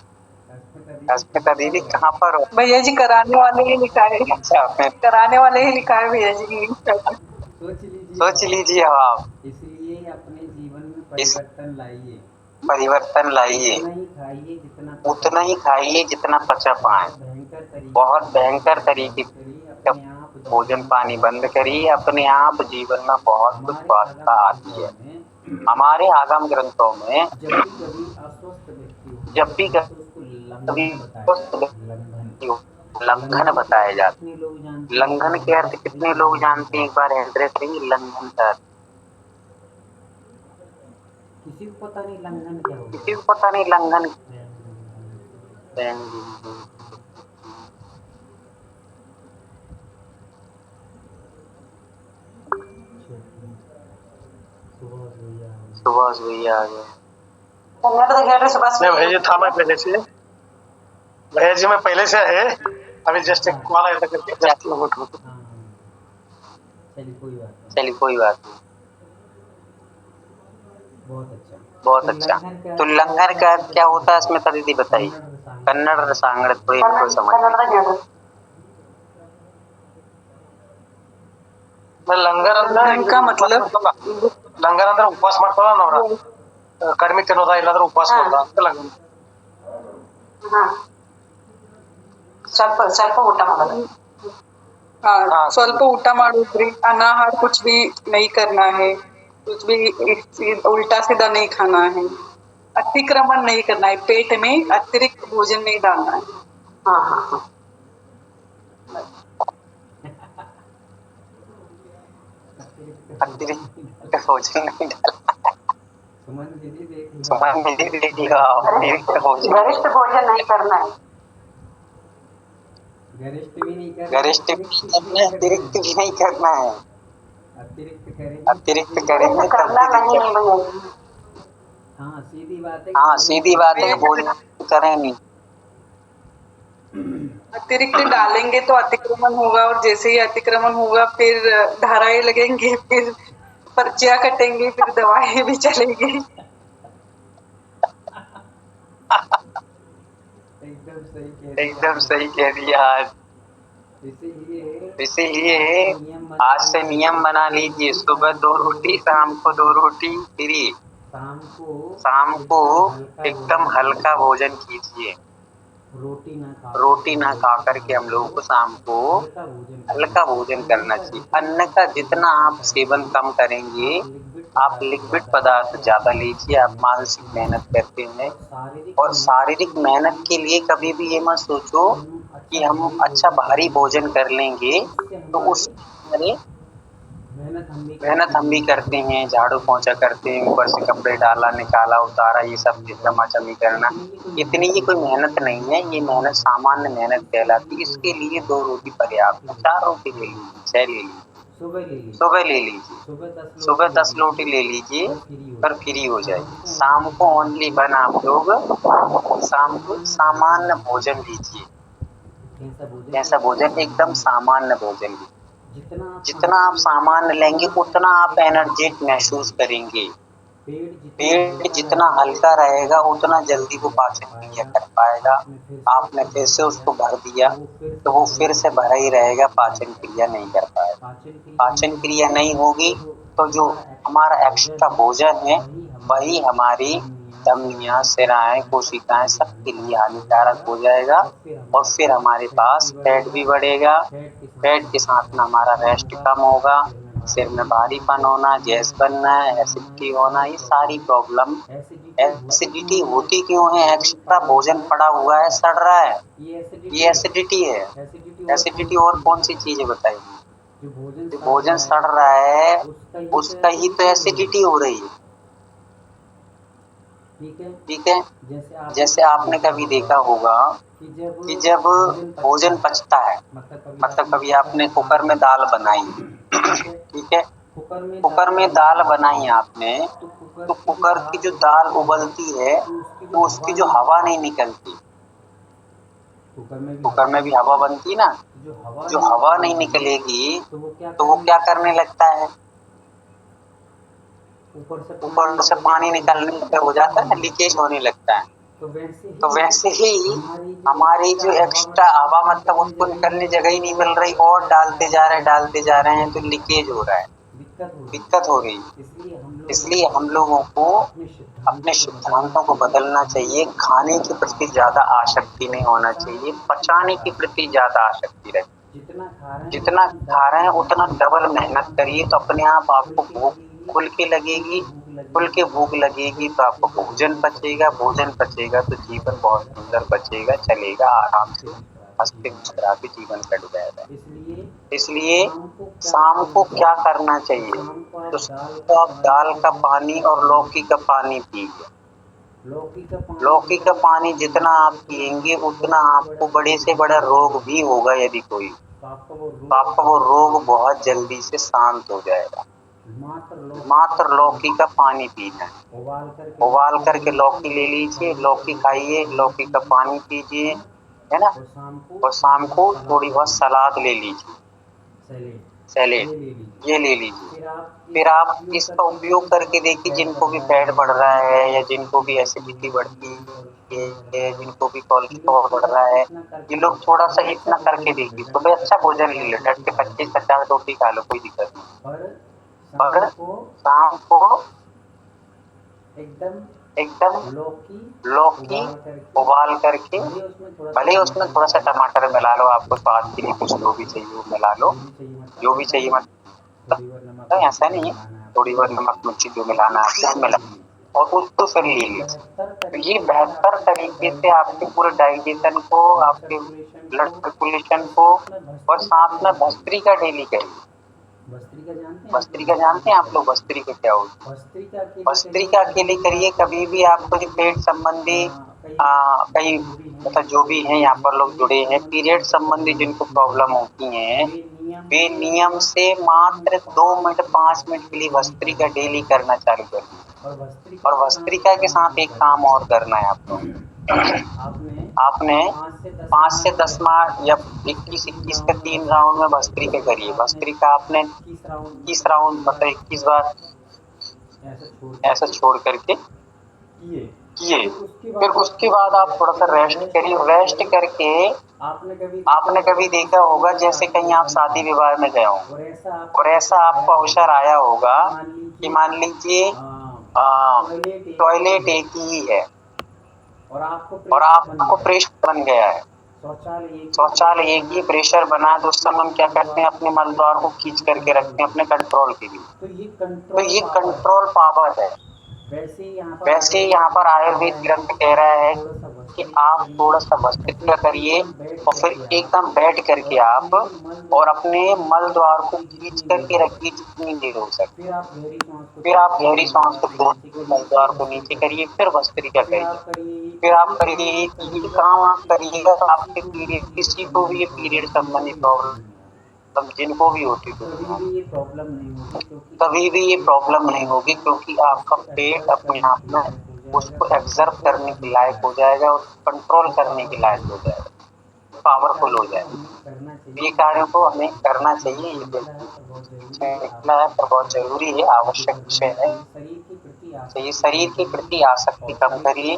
अस्मिता दीदी कहाँ पर हो? भैया जी कराने वाले ही लिखा है, अच्छा, कराने वाले ही लिखा है भैया जी। सोच लीजिए आप। इसलिए अपने जीवन में इस- परिवर्तन लाइए, परिवर्तन लाइए, उतना ही खाइए जितना पचा पाए। बहुत भयंकर तरीके का भोजन पानी बंद करिए, अपने आप जीवन में बहुत कुछ स्वास्थ्यता आती है। हमारे आगम ग्रंथों में जब भी कभी लंघन बताया जाता है। लंघन के अर्थ कितने लोग जानते हैं? एक बार एड्रेस देंगे लंघन का अर्थ। किसी को पता नहीं लंघन क्या होता किसी को पता नहीं लंघन। सुभाष भैया आ गए। नहीं भैया जी था, मैं पहले से, भैया जी मैं पहले से है, अभी जस्ट एक कॉल आया था करके जस्ट लोग उठो। चलिए कोई बात नहीं। बहुत अच्छा। तो लंघन का अर्थ क्या होता है इसमें दीदी बताइए? कन्नड़ रसांगड़ तो एक समझ ಲಂಗರ್ ಅಂದ್ರೆ का मतलब ಲಂಗರ್ ಅಂದ್ರೆ ಉಪವಾಸ ಮಾಡ್ತಾರ ನಾವ್ರ ಕಡಿಮೆ ತಿನ್ನೋದ ಇಲ್ಲಾಂದ್ರೆ ಉಪವಾಸ ಮಾಡೋದ ಅಂತ ಲಂಗರ್. ಸ್ವಲ್ಪ ಸ್ವಲ್ಪ ಊಟ ಮಾಡೋದು. ಸ್ವಲ್ಪ ಊಟ ಮಾಡೋದ್ರಿ, अनाहार कुछ भी नहीं करना है, कुछ भी उल्टा सीधा नहीं खाना है, अतिक्रमण नहीं करना है, पेट में अतिरिक्त भोजन नहीं डालना है। हाँ हाँ हाँ। अतिरिक्त भोजन नहीं डालना। सुमन दीदी देख लो, अतिरिक्त भोजन, गरिष्ठ भोजन नहीं करना है। गरिष्ठ भी नहीं करना, गरिष्ठ भी नहीं करना है, अतिरिक्त भी नहीं करना है। अतिरिक्त करेंगे तब करना नहीं है भैया जी। हाँ सीधी बात है। हाँ सीधी बात है, भोजन करें नहीं। अतिरिक्त डालेंगे तो अतिक्रमण होगा, और जैसे ही अतिक्रमण होगा फिर धाराएं लगेंगी, फिर पर्चियां कटेंगी, फिर दवाएं भी चलेंगी। एकदम सही कह दिया आज। इसीलिए आज से नियम बना लीजिए, सुबह 2 रोटी, शाम को 2 रोटी, फ्री। शाम को एकदम हल्का भोजन कीजिए। रोटी ना खा करके हम लोगों को शाम को हल्का भोजन करना चाहिए। अन्न का जितना आप सेवन कम करेंगे, आप लिक्विड पदार्थ ज्यादा लीजिए। आप मानसिक मेहनत करते हैं और शारीरिक मेहनत के लिए कभी भी ये मत सोचो कि हम अच्छा भारी भोजन कर लेंगे तो उस मेहनत हम भी करते हैं, झाड़ू पोंछा करते हैं, ऊपर से कपड़े डाला निकाला उतारा, ये सब चमाचमी करना, इतनी ये कोई मेहनत नहीं है। ये मेहनत सामान्य मेहनत कहलाती है। इसके लिए 2 रोटी पर्याप्त है। 4 रोटी ले लीजिए, 6 ले लीजिए, सुबह ले लीजिए, सुबह 10 रोटी ले लीजिए, पर फ्री हो जाएगी। शाम को ओनली 1 आप लोग शाम को सामान्य भोजन लीजिए। ऐसा भोजन एकदम सामान्य भोजन लीजिए। जितना आप सामान्य लेंगे उतना आप एनर्जेटिक महसूस करेंगे। पेट जितना हल्का रहेगा उतना जल्दी वो पाचन क्रिया कर पाएगा। आपने फिर से उसको भर दिया तो वो फिर से भरा ही रहेगा, पाचन क्रिया नहीं कर पाएगा। पाचन क्रिया नहीं होगी तो जो हमारा एक्स्ट्रा भोजन है वही हमारी धमनियां, सिराएं, कोशिकाएं सबके लिए हानिकारक हो जाएगा और फिर हमारे पास फैट भी बढ़ेगा। फैट के साथ में हमारा रेस्ट कम होगा, सिर में भारीपन होना, गैस बनना, एसिडिटी होना, ये सारी प्रॉब्लम। एसिडिटी होती क्यों है? एक्स्ट्रा भोजन पड़ा हुआ है, सड़ रहा है, ये एसिडिटी है। एसिडिटी और कौन सी चीज है बताइए? जो भोजन सड़ रहा है उसका ही तो एसिडिटी हो रही है। ठीक है। जैसे आपने कभी देखा होगा कि जब भोजन पचता है, मतलब कभी आपने कुकर में दाल बनाई, ठीक है, कुकर में दाल बनाई आपने, तो कुकर की जो दाल उबलती है तो उसकी जो हवा नहीं निकलती, कुकर में भी हवा बनती ना, जो हवा नहीं निकलेगी तो वो क्या करने लगता है, ऊपर से पानी निकलने पे हो जाता है ना, लीकेज होने लगता है। तो वैसे ही हमारी जो एक्स्ट्रा हवा मतलब उसको निकलने जगह ही नहीं मिल रही और डालते जा रहे हैं तो लीकेज हो रहा है, दिक्कत हो रही है। इसलिए हम लोगों को अपने सिद्धांतों को बदलना चाहिए। खाने के प्रति ज्यादा आसक्ति नहीं होना चाहिए, पचाने के प्रति ज्यादा आसक्ति रहे। जितना खा रहे हैं उतना डबल मेहनत करिए तो अपने आप आपको भूख खुल के लगेगी, खुल के भूख लगेगी तो आपको भोजन पचेगा, भोजन पचेगा तो जीवन बहुत सुंदर बचेगा, चलेगा आराम से, हंसते मुस्कुराते जीवन कट जाएगा। इसलिए शाम को क्या करना चाहिए, तो शाम को आप दाल का पानी और लौकी का पानी पीजिए। लौकी का पानी जितना आप पिएंगे उतना आपको बड़े से बड़ा रोग भी होगा यदि कोई, तो आपका वो रोग बहुत जल्दी से शांत हो जाएगा। मात्र लौकी का पानी पीना है, उबाल करके लौकी ले लीजिए, लौकी खाइए, लौकी का पानी पीजिए, है ना। और शाम को थोड़ी बहुत सलाद ले लीजिए, सैलेड ये ले लीजिए। फिर आप इसका उपयोग करके देखिए, जिनको भी फैट बढ़ रहा है या जिनको भी एसिडिटी बढ़ती है, जिनको भी कोलेस्ट्रॉल बढ़ रहा है, ये लोग थोड़ा सा इतना करके देखिए। सुबह अच्छा भोजन ले लो, डट के 25-50 रोटी खा लो, कोई दिक्कत नहीं। और शाम को एकदम लौकी उबाल करके, भले उसमें थोड़ा सा टमाटर मिला लो, आपको स्वाद के लिए कुछ जो भी चाहिए वो मिला लो, जो भी चाहिए मतलब तो ऐसा नहीं है, थोड़ी बहुत नमक मिर्ची जो मिलाना आपको मिला और उसको फिर ले लीजिए। तो ये बेहतर तरीके से आपके पूरे डाइजेशन को, आपके ब्लड सर्कुलेशन को, और साथ में भस्त्रिका डेली करिए। भस्त्रिका जानते हैं आप लोग, भस्त्रिका क्या होती है? भस्त्रिका अकेले करिए। कभी भी आपको जो पेट संबंधी कई मतलब जो भी है यहाँ पर लोग जुड़े हैं, पीरियड संबंधी जिनको प्रॉब्लम होती हैं, वे नियम से मात्र 2 मिनट 5 मिनट के लिए भस्त्रिका डेली करना चालू कर दीजिए। और भस्त्रिका के साथ एक काम और करना है आपको, आपने 5 से 10 माह या 21 का 3 राउंड में भस्त्रिका करिए। भस्त्रिका आपने 21 राउंड मतलब 21 बार ऐसा छोड़ करके किए। फिर उसके बाद आप थोड़ा सा रेस्ट करिए। रेस्ट करके आपने कभी देखा होगा जैसे कहीं आप शादी विवाह में गए हो और ऐसा आपको अवसर आया होगा कि मान लीजिए टॉयलेट एक ही है और आपको प्रेशर बन गया है, शौचालय एक ही प्रेशर बना, तो उस समय हम क्या करते हैं, अपने मल द्वार को खींच करके रखते हैं अपने कंट्रोल के लिए। तो ये कंट्रोल पावर है। वैसे यहाँ पर आयुर्वेद ग्रंथ कह रहा है कि आप थोड़ा सा भस्त्रिका करिए और फिर एकदम बैठ करके आप और अपने मल द्वार को खींच करके रखिए जितनी देर हो सके। फिर आप गहरी सांस को मल द्वार को नीचे करिए, फिर भस्त्रिका करिए। फिर आप करिए, ये काम आप करिएगा तो आपके पीरियड, किसी को भी ये पीरियड संबंधी प्रॉब्लम जिनको भी होती है कभी भी ये प्रॉब्लम नहीं होगी, क्योंकि आपका पेट अपने आप में उसको एब्जर्व करने के लायक हो जाएगा और कंट्रोल करने के लायक हो जाएगा, पावरफुल हो जाएगा। ये कार्यों को हमें करना चाहिए। ये देखना है तो बहुत जरूरी है, आवश्यक विषय है। तो ये शरीर के प्रति आसक्ति कम करिए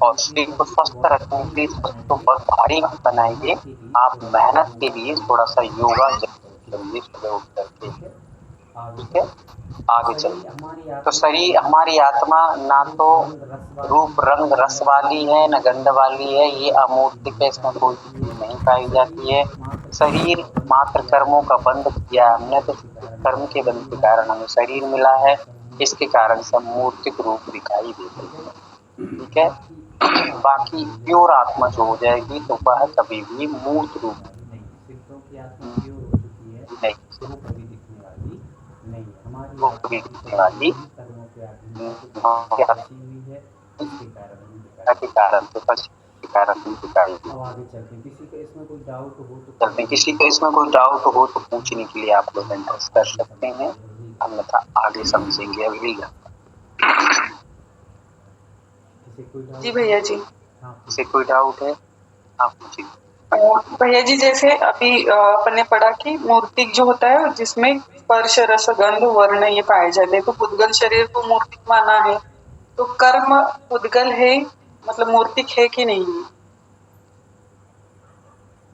और शरीर को स्वस्थ रखने के लिए को बहुत भारी मत बनाइए। आप मेहनत के लिए थोड़ा सा योगा करिए सुबह उठ करके, ठीक है। आगे चलिए। तो शरीर हमारी आत्मा ना तो रूप रंग रस वाली है न गंध वाली है, ये अमूर्तिक है, इसमें कोई चीज नहीं पाई जाती है। शरीर मात्र कर्मों का बंध किया हमने, तो कर्म के बंध के कारण हमें शरीर मिला है, इसके कारण से मूर्तिक रूप दिखाई देती है, ठीक है। बाकी प्योर आत्मा जो हो जाएगी तो वह कभी भी मूर्त रूप नहीं, वो कभी दिखने वाली के कारण से दिखाई चलते। किसी को इसमें कोई डाउट हो तो पूछने के लिए आप लोग एंट्रेस कर सकते हैं, अन्यथा आगे समझेंगे अगली। जी भैया जी, किसी कोई डाउट है आप पूछिए। भैया जी जैसे अभी अपन ने पढ़ा कि मूर्तिक जो होता है जिसमें स्पर्श रस गंध वर्ण ये पाए जाते हैं, तो पुद्गल शरीर को मूर्तिक माना है, तो कर्म पुद्गल है मतलब मूर्तिक है कि नहीं है?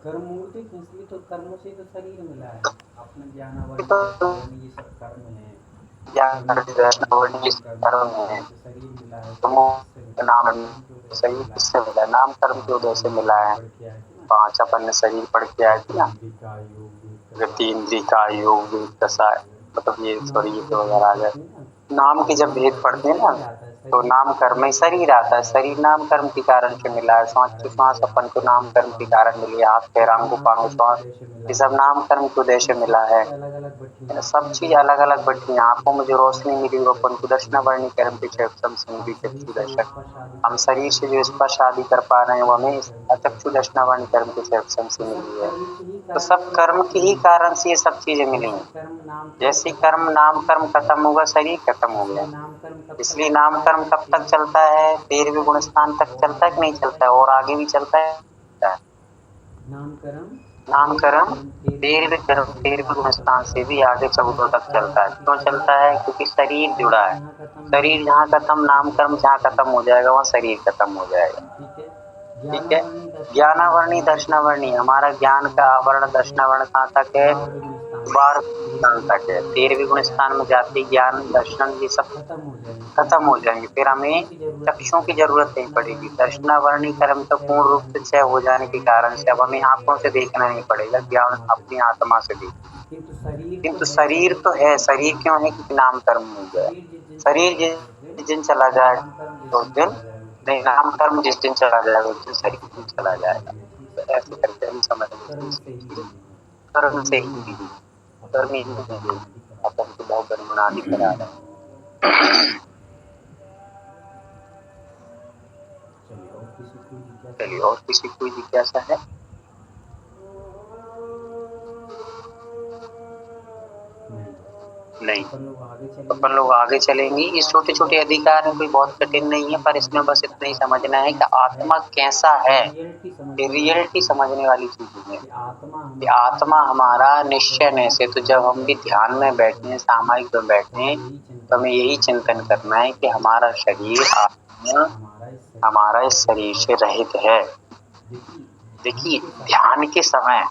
कर्म मूर्ति इसलिए तो कर्मों से तो शरीर मिला है, अपने ज्ञानावरण ये सब कर्म है, शरीर मिला है, नाम शरीर किससे मिला है? नाम कर्म के उदय से मिला है। पांच अपन ने शरीर पढ़ के आए थे ना, गति इंद्रिय का योग दशा, मतलब ये सॉरी ये तो वगैरह आ गया। नाम के जब भेद पढ़ते हैं ना, तो नाम कर्म में शरीर आता है। शरीर नाम कर्म के कारण से मिला है। सांस की श्वास अपन को नाम कर्म के कारण मिली है। हाथ पैर अंगों पांगों श्वास ये सब नाम कर्म के उदय से मिला है। सब चीज अलग अलग बैठी है। आंखों में जो रोशनी मिली वो अपन को दर्शनावरणी कर्म के चक्षुषम से मिली, चक्षुदर्शक। हम शरीर से जो स्पर्श आदि कर पा रहे हैं वो हमें चक्षु दर्शनावरणी कर्म के चक्षुषम से मिली है। तो सब कर्म के ही कारण से ये सब चीजें मिली हैं। जैसे कर्म नाम कर्म खत्म होगा शरीर खत्म हो गया। इसलिए नाम कर्म कब तक चलता है? 13वें गुण स्थान तक चलता है कि नहीं चलता है? और आगे भी चलता है। नाम कर्म 13वें गुण स्थान से भी आगे 14 तक चलता है। क्यों चलता है? क्योंकि शरीर जुड़ा है। शरीर जहाँ खत्म नाम कर्म जहाँ खत्म हो जाएगा वहाँ शरीर खत्म हो जाएगा। ठीक है। ज्ञानावरणी दर्शनावरणी, हमारा ज्ञान का आवरण दर्शनावरण कहाँ तक है? 12 स्थान तक है। 13वें गुण स्थान में जाति ज्ञान दर्शन ये सब खत्म हो जाएंगे। फिर हमें चक्षुओं की जरूरत नहीं पड़ेगी। दर्शनावरणी कर्म तो पूर्ण रूप से क्षय हो जाने के कारण से अब हमें आंखों से देखना नहीं पड़ेगा, ज्ञान अपनी आत्मा से देखें। किंतु शरीर तो है। शरीर क्यों है? क्योंकि नाम कर्म हो गया। शरीर जिस दिन चला जाए तो दिन नहीं, नाम कर्म जिस दिन चला जाएगा उस दिन शरीर चला जाएगा। तो ऐसे करके हम समझ कर्म से ही कर्म ही अपन को बहुत बड़ी करा रहे हैं। चलिए और किसी कोई जिज्ञासा है? नहीं। अपन लोग आगे चलेंगे। ये छोटे छोटे अधिकार हैं, कोई बहुत कठिन नहीं है, पर इसमें बस इतना ही समझना है कि आत्मा कैसा है। ये रियलिटी समझने वाली चीज है। ये आत्मा हमारा निश्चय नहीं से। तो जब हम भी ध्यान में बैठे हैं, सामायिक में बैठे हैं, तो हमें यही चिंतन करना है कि हमारा शरीर आत्मा हमारा इस शरीर से रहित है। देखिए ध्यान के समय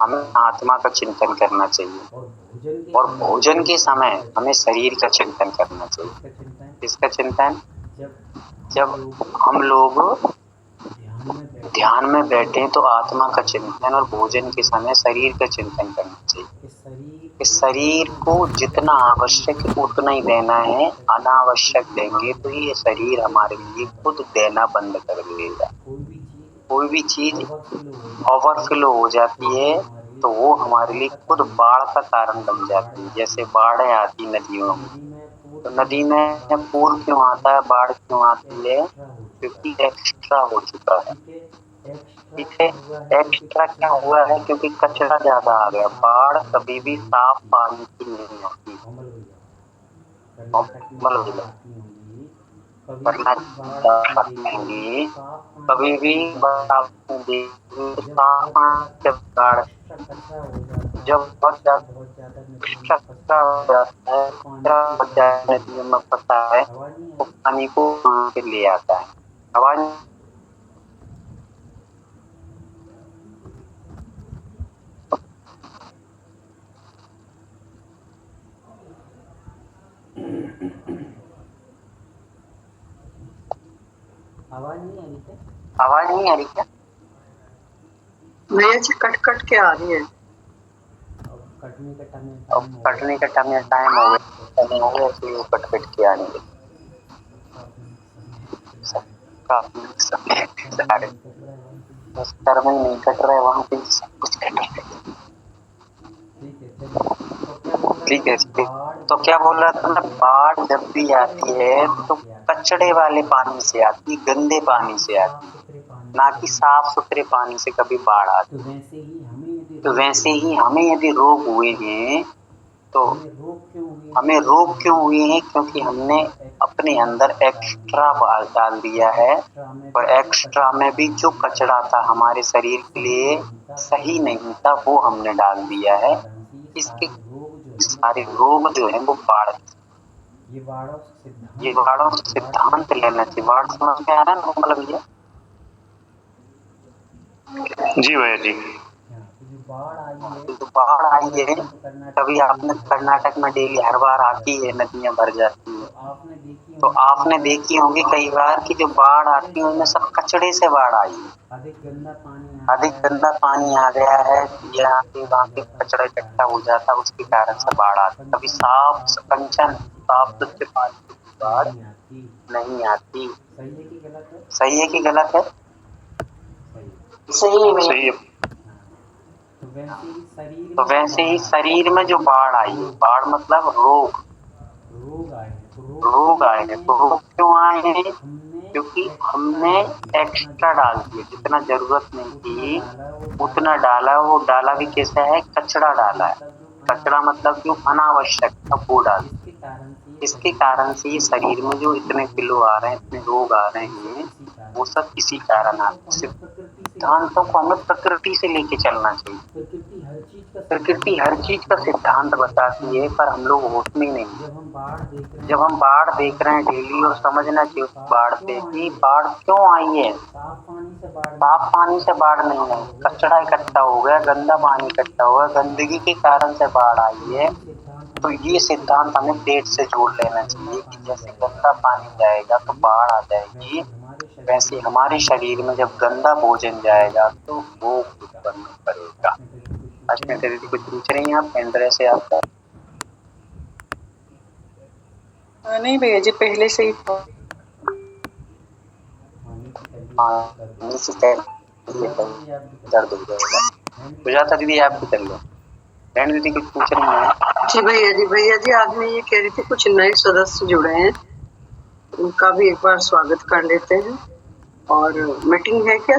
हमें आत्मा का चिंतन करना चाहिए और भोजन के समय हमें शरीर का चिंतन करना चाहिए। इसका चिंतन जब हम लोग ध्यान में बैठे तो आत्मा का चिंतन और भोजन के समय शरीर का चिंतन करना चाहिए। इस शरीर को जितना आवश्यक है उतना ही देना है। अनावश्यक देंगे तो ये शरीर हमारे लिए खुद देना बंद कर देगा। कोई भी चीज ओवरफ्लो हो जाती है तो वो हमारे लिए खुद बाढ़ का कारण बन जाती है। जैसे बाढ़ें आती नदियों में, तो नदी में पूर क्यों आता है, बाढ़ क्यों आती है? क्योंकि एक्स्ट्रा हो चुका है। ठीक है, एक्स्ट्रा क्या हुआ है? क्योंकि कचरा ज्यादा आ गया। बाढ़ कभी भी साफ पानी की नहीं आती। कभी भी जब बहुत ज्यादा हो जाता है में फंसा है तो पानी को ले आता है। आवाज नहीं आ रही क्या? भैया जी कट कट के आ रही है। कटने का टाइम हो गया इसलिए वो कट कट के आने लगी। बस कर्म ही नहीं कट रहे, वहां पे सब कुछ कट रहा है। ठीक है, तो क्या बोल रहा था ना, बाढ़ जब भी आती है तो कचड़े वाले पानी से आती, गंदे पानी से आती, ना कि साफ सुथरे पानी से कभी बाढ़ आती। तो वैसे ही हमें यदि रोग हुए हैं तो हमें रोग क्यों हुई है? क्योंकि हमने अपने अंदर एक्स्ट्रा बाल डाल दिया है, और एक्स्ट्रा में भी जो कचरा था हमारे शरीर के लिए सही नहीं था वो हमने डाल दिया है। इसके सारे रोग जो है वो बाढ़, ये बाढ़ों से सिद्धांत लेना चाहिए। बाढ़ समझ में आ रहा है ना मतलब भैया? जी भैया जी। जो बाढ़ आई है, कभी आपने कर्नाटक में डेली हर बार आती है, नदियां भर जाती है, तो आपने देखी होंगी कई बार कि जो बाढ़ आती है उनमें सब कचड़े से बाढ़ आई है। अधिक गंदा पानी आ गया है, यहाँ पे वहाँ पे कचरा इकट्ठा हो जाता है, उसके कारण से बाढ़ आती है। कभी साफ कंचन साफ स्वच्छ पानी की बाढ़ नहीं आती। सही है कि गलत है? सही में। सही है। तो वैसे ही शरीर में जो बाढ़ आई है, बाढ़ मतलब रोग आए हैं। तो रोग क्यों आए हैं? क्योंकि हमने एक्स्ट्रा डाल दिया, जितना जरूरत नहीं थी उतना डाला। वो डाला भी कैसा है? कचरा डाला है। कचरा मतलब जो अनावश्यक था वो डाल। इसके कारण से ये शरीर में जो इतने किलो आ रहे हैं, इतने रोग आ रहे हैं, वो सब इसी कारण आ रहे हैं। सिद्धांतों को हमें प्रकृति से लेके चलना चाहिए। प्रकृति हर चीज का सिद्धांत बताती है, पर हम लोग होश में नहीं। जब हम बाढ़ देख रहे हैं डेली, और समझना चाहिए उस बाढ़ पे कि बाढ़ क्यों आई है। साफ पानी से बाढ़ नहीं आई, कचरा इकट्ठा हो गया, गंदा पानी इकट्ठा हो गया, गंदगी के कारण से बाढ़ आई है। तो ये सिद्धांत हमें पेट से जोड़ लेना चाहिए कि जैसे गंदा पानी जाएगा तो बाढ़ आ जाएगी, वैसे हमारे शरीर में जब गंदा भोजन जाएगा तो रोग उत्पन्न करेगा। अश्विनी दीदी कुछ पूछ रही हैं आप केंद्र से? आपका नहीं भैया जी, पहले से ही था। दर्द हो जाएगा। सुजाता दीदी आप भी कर लो। बहन दीदी कुछ पूछ रही हैं? जी भैया जी आज मैं ये कह रही थी कुछ नए सदस्य जुड़े हैं, उनका भी एक बार स्वागत कर लेते हैं। और मीटिंग है क्या?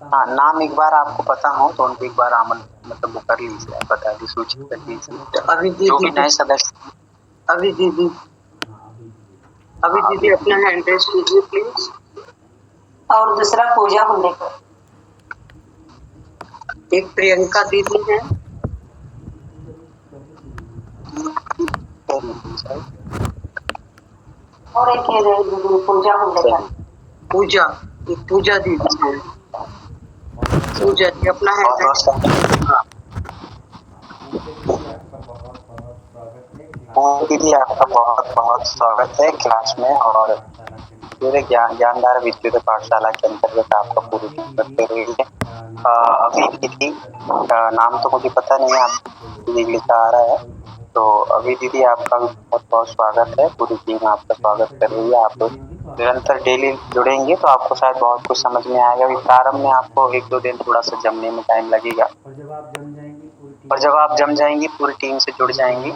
हाँ, नाम एक बार आपको पता हो तो उनको एक बार आमन मतलब वो कर लीजिए, बता दी, सूचित कर लीजिए। अभी जो भी नए सदस्य। अभी दीदी अपना हैंड रेस कीजिए प्लीज। और दूसरा पूजा हुंडेकर। एक प्रियंका दीदी है। और एक है पूजा हुंडेकर। पूजा दीदी है। पूजा जी अपना हैंड रेस। दीदी आपका बहुत बहुत स्वागत है क्लास में, और पूरे ज्ञानधारा विद्युत पाठशाला के अंतर्गत आपका पूरी करते रही है। अभी दीदी नाम तो मुझे पता नहीं है, आप लिखा आ रहा है, तो अभी दीदी आपका भी बहुत बहुत स्वागत है। पूरी टीम आपका स्वागत कर रही है। आप निरंतर डेली जुड़ेंगे तो आपको शायद बहुत कुछ समझ में आएगा। अभी प्रारंभ में आपको 1-2 दिन थोड़ा सा जमने में टाइम लगेगा, और जब आप जम जाएंगी पूरी टीम से जुड़ जाएंगी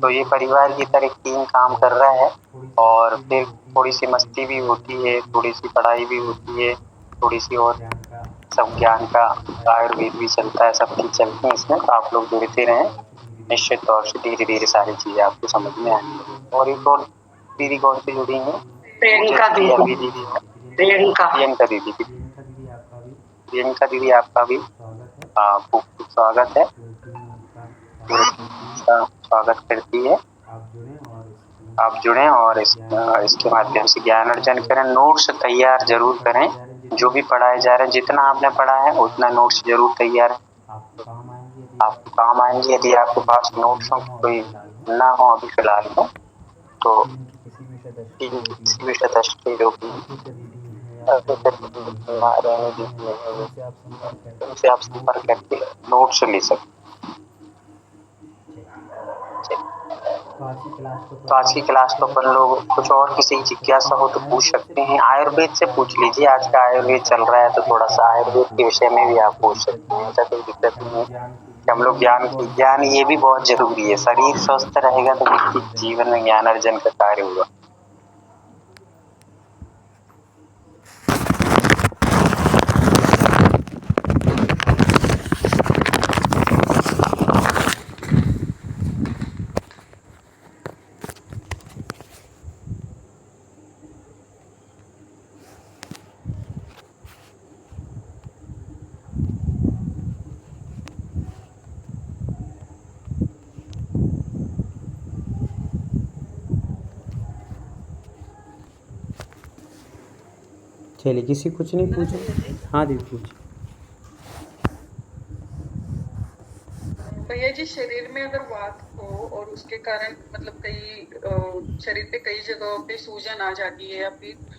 तो ये परिवार की तरह टीम काम कर रहा है। और फिर थोड़ी सी मस्ती भी होती है, थोड़ी सी पढ़ाई भी होती है, थोड़ी सी और सब ज्ञान का आयुर्वेद भी चलता है, सब चीज चलती है इसमें। तो आप लोग जुड़ते रहें, निश्चित तौर से धीरे धीरे सारी चीजें आपको समझ में आएंगी। और एक और दीदी कौन सी जुड़ी है? प्रियंका दीदी। प्रियंका दीदी आपका भी खूब स्वागत है, स्वागत करती है। आप जुड़ें और इसके माध्यम से ज्ञान अर्जन करें। नोट्स तैयार जरूर करें, जो भी पढ़ाए जा रहे हैं, जितना आपने पढ़ा है उतना नोट्स जरूर तैयार आपको काम आएंगे। यदि आपके पास नोट्सों की कोई ना हो अभी फिलहाल में, तो किसी भी सदस्य जो भी उनसे आप संपर्क करके नोट्स ले सकते। तो आज की क्लास को अपन लोग कुछ और किसी की जिज्ञासा हो तो पूछ सकते हैं, आयुर्वेद से पूछ लीजिए। आज का आयुर्वेद चल रहा है तो थोड़ा सा आयुर्वेद के विषय में भी आप पूछ सकते हैं, ऐसा कोई दिक्कत नहीं है। हम लोग ज्ञान ये भी बहुत जरूरी है। शरीर स्वस्थ रहेगा तो व्यक्ति के जीवन में ज्ञान अर्जन का कार्य होगा। चलिए, किसी कुछ नहीं पूछा? हाँ दीदी पूछ। भैया जी, शरीर में अगर वात हो और उसके कारण मतलब कई शरीर पे कई जगहों पे सूजन आ जाती है या फिर